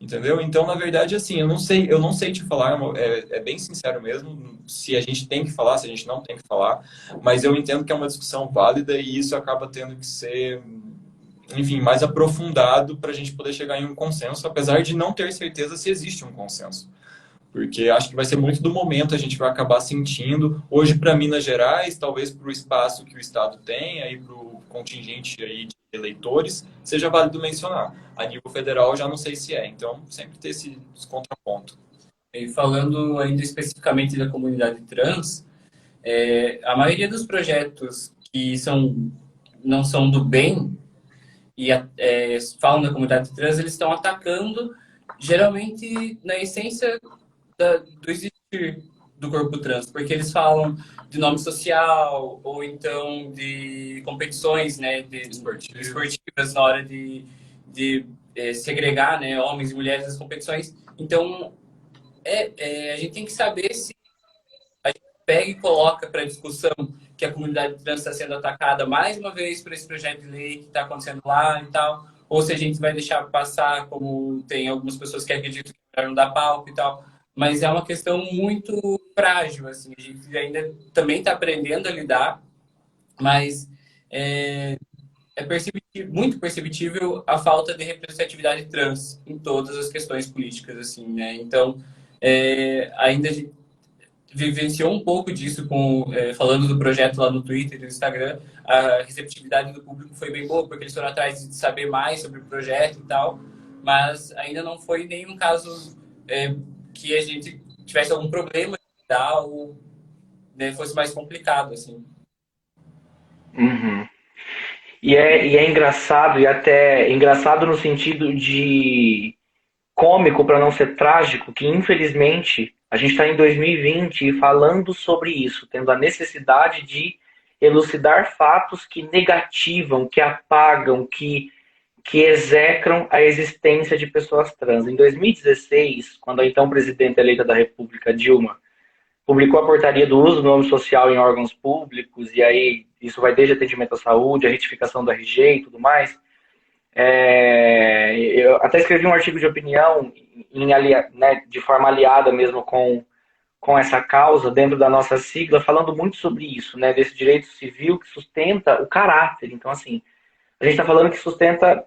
Entendeu? Então, na verdade, assim, eu não sei te falar, é bem sincero mesmo, se a gente tem que falar, se a gente não tem que falar, mas eu entendo que é uma discussão válida e isso acaba tendo que ser, enfim, mais aprofundado para a gente poder chegar em um consenso, apesar de não ter certeza se existe um consenso. Porque acho que vai ser muito do momento, a gente vai acabar sentindo. Hoje, para Minas Gerais, talvez para o espaço que o Estado tem, aí para o contingente aí de eleitores, seja válido mencionar. A nível federal, já não sei se é. Então, sempre ter esse contraponto. E falando ainda especificamente da comunidade trans, a maioria dos projetos que não são do bem e falam da comunidade trans, eles estão atacando geralmente na essência do existir do corpo trans, porque eles falam de nome social ou então de competições, né, esportivas na hora de segregar, né, homens e mulheres nas competições. Então, a gente tem que saber se a gente pega e coloca para discussão que a comunidade trans está sendo atacada mais uma vez por esse projeto de lei que está acontecendo lá e tal, ou se a gente vai deixar passar, como tem algumas pessoas que acreditam que não dá palco e tal. Mas é uma questão muito frágil, assim. A gente ainda também está aprendendo a lidar, mas muito perceptível a falta de representatividade trans em todas as questões políticas, assim, né? Então, ainda a gente vivenciou um pouco disso falando do projeto lá no Twitter e no Instagram. A receptividade do público foi bem boa, porque eles foram atrás de saber mais sobre o projeto e tal, mas ainda não foi nenhum caso que a gente tivesse algum problema e tal, ou né, fosse mais complicado, assim. Uhum. E é engraçado, e até engraçado no sentido de cômico para não ser trágico, que infelizmente a gente está em 2020 e falando sobre isso, tendo a necessidade de elucidar fatos que negativam, que apagam, que execram a existência de pessoas trans. Em 2016, quando a então presidenta eleita da República, Dilma, publicou a portaria do uso do nome social em órgãos públicos, e aí isso vai desde atendimento à saúde, a retificação do RG e tudo mais. Eu até escrevi um artigo de opinião né, de forma aliada mesmo com essa causa dentro da nossa sigla, falando muito sobre isso, né, desse direito civil que sustenta o caráter. Então, assim, a gente está falando que sustenta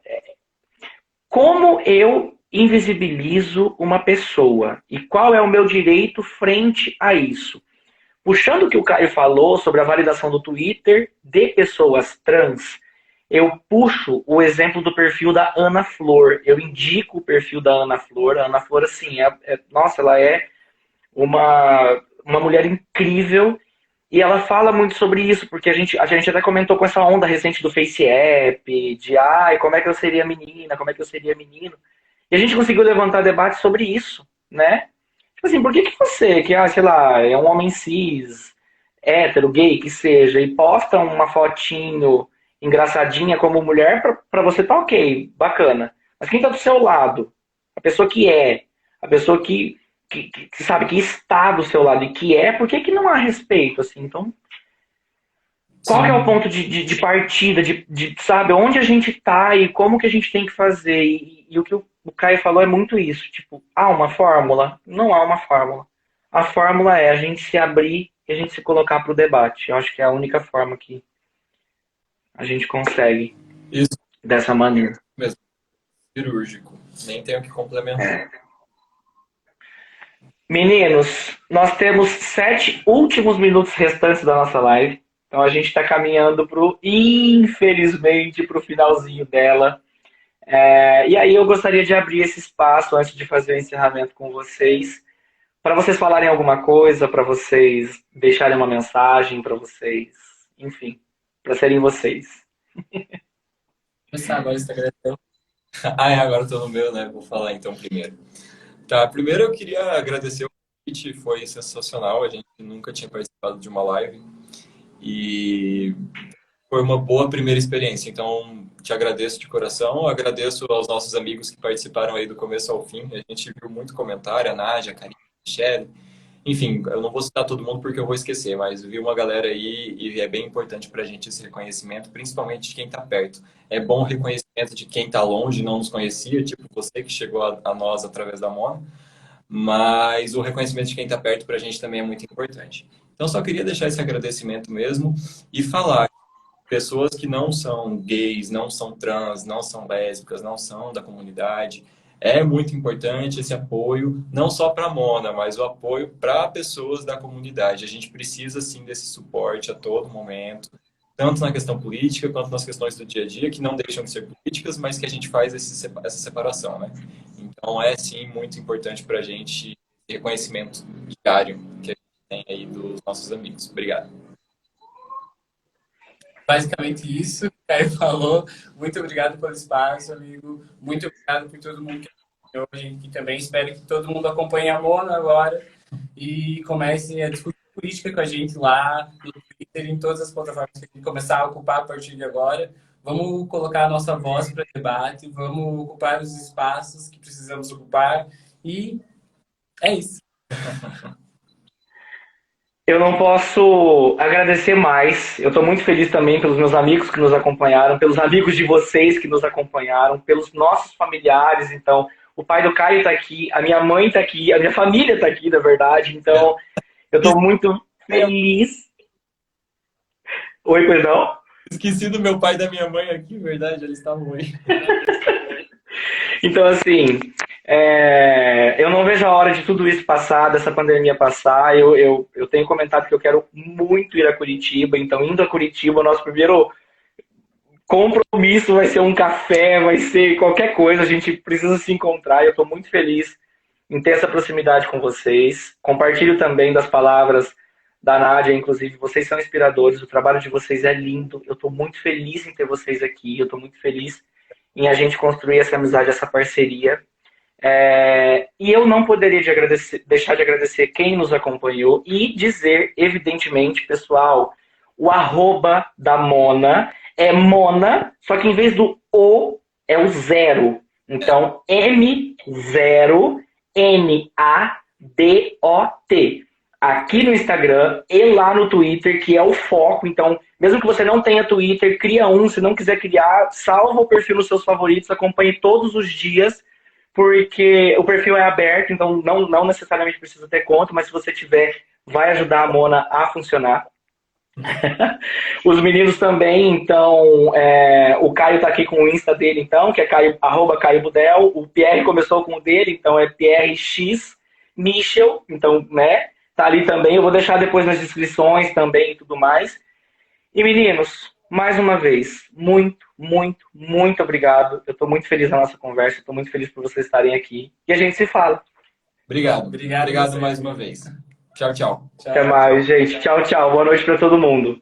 como eu invisibilizo uma pessoa e qual é o meu direito frente a isso. Puxando o que o Caio falou sobre a validação do Twitter de pessoas trans, eu puxo o exemplo do perfil da Ana Flor. Eu indico o perfil da Ana Flor. A Ana Flor, assim, nossa, ela é uma mulher incrível e ela fala muito sobre isso, porque a gente até comentou com essa onda recente do Face App, de ai, como é que eu seria menina, como é que eu seria menino. E a gente conseguiu levantar debate sobre isso, né? Tipo assim, por que você, que, sei lá, é um homem cis, hétero, gay, que seja, e posta uma fotinho engraçadinha como mulher, pra você tá ok, bacana. Mas quem tá do seu lado? A pessoa que a pessoa que sabe, que está do seu lado e que por que não há respeito, assim? Então, qual que é o ponto de partida, sabe, onde a gente tá e como que a gente tem que fazer? E o que o Caio falou é muito isso, tipo, há uma fórmula? Não há uma fórmula. A fórmula é a gente se abrir e a gente se colocar para o debate. Eu acho que é a única forma que a gente consegue Isso dessa maneira. mesmo, cirúrgico. Nem tenho que complementar. Meninos, nós temos 7 últimos minutos restantes da nossa live. Então a gente está caminhando infelizmente, para o finalzinho dela. E aí eu gostaria de abrir esse espaço antes de fazer o encerramento com vocês, para vocês falarem alguma coisa, para vocês deixarem uma mensagem, para vocês, enfim, para serem vocês. Começar agora o Instagram. Agora eu tô no meu, né? Vou falar então primeiro. Tá, primeiro eu queria agradecer o convite, foi sensacional, a gente nunca tinha participado de uma live e foi uma boa primeira experiência, então te agradeço de coração, agradeço aos nossos amigos que participaram aí do começo ao fim, a gente viu muito comentário, a Nádia, a Karine, a Michelle, enfim, eu não vou citar todo mundo porque eu vou esquecer, mas vi uma galera aí e é bem importante pra gente esse reconhecimento, principalmente de quem tá perto. É bom reconhecer de quem está longe, não nos conhecia, tipo você que chegou a nós através da Mona, mas o reconhecimento de quem está perto para a gente também é muito importante. Então, só queria deixar esse agradecimento mesmo e falar que pessoas que não são gays, não são trans, não são lésbicas, não são da comunidade, é muito importante esse apoio, não só para a Mona, mas o apoio para pessoas da comunidade. A gente precisa, sim, desse suporte a todo momento, tanto na questão política quanto nas questões do dia a dia, que não deixam de ser políticas, mas que a gente faz essa separação, né? Então, é, sim, muito importante para a gente esse reconhecimento diário que a gente tem aí dos nossos amigos. Obrigado. Basicamente isso, o Caio falou. Muito obrigado pelo espaço, amigo. Muito obrigado por todo mundo que acompanhou a gente aqui também. Espero que todo mundo acompanhe a Mona agora e comece a discutir política com a gente lá no Twitter, em todas as plataformas que a gente começar a ocupar a partir de agora. Vamos colocar a nossa voz para debate, vamos ocupar os espaços que precisamos ocupar e é isso. Eu não posso agradecer mais. Eu estou muito feliz também pelos meus amigos que nos acompanharam, pelos amigos de vocês que nos acompanharam, pelos nossos familiares. Então, o pai do Caio está aqui, a minha mãe está aqui, a minha família está aqui, na verdade. Então, eu estou muito feliz. Oi, perdão? Esqueci do meu pai e da minha mãe aqui, verdade, eles estavam aí. Então, assim, eu não vejo a hora de tudo isso passar, dessa pandemia passar. Eu tenho comentado que eu quero muito ir a Curitiba. Então, indo a Curitiba, o nosso primeiro compromisso vai ser um café, vai ser qualquer coisa. A gente precisa se encontrar. Eu estou muito feliz em ter essa proximidade com vocês. Compartilho também das palavras da Nádia, inclusive. Vocês são inspiradores, o trabalho de vocês é lindo. Eu estou muito feliz em ter vocês aqui. Eu estou muito feliz em a gente construir essa amizade, essa parceria. E eu não poderia deixar de agradecer quem nos acompanhou e dizer, evidentemente, pessoal, o @ da Mona é Mona, só que em vez do O é o 0. Então, M0NADOT. Aqui no Instagram e lá no Twitter, que é o foco. Então, mesmo que você não tenha Twitter, cria um. Se não quiser criar, salva o perfil nos seus favoritos, acompanhe todos os dias, porque o perfil é aberto, então não necessariamente precisa ter conta, mas se você tiver, vai ajudar a Mona a funcionar. Os meninos também, então, o Caio tá aqui com o Insta dele, então, que é Caio, @Caio Budel. O Pierre começou com o dele, então é PRX Michel, então, né, tá ali também. Eu vou deixar depois nas descrições também e tudo mais. E meninos, mais uma vez, muito, muito, muito obrigado. Eu tô muito feliz na nossa conversa, tô muito feliz por vocês estarem aqui. E a gente se fala. Obrigado mais uma vez. Tchau, tchau. Até mais, gente. Tchau, tchau. Boa noite para todo mundo.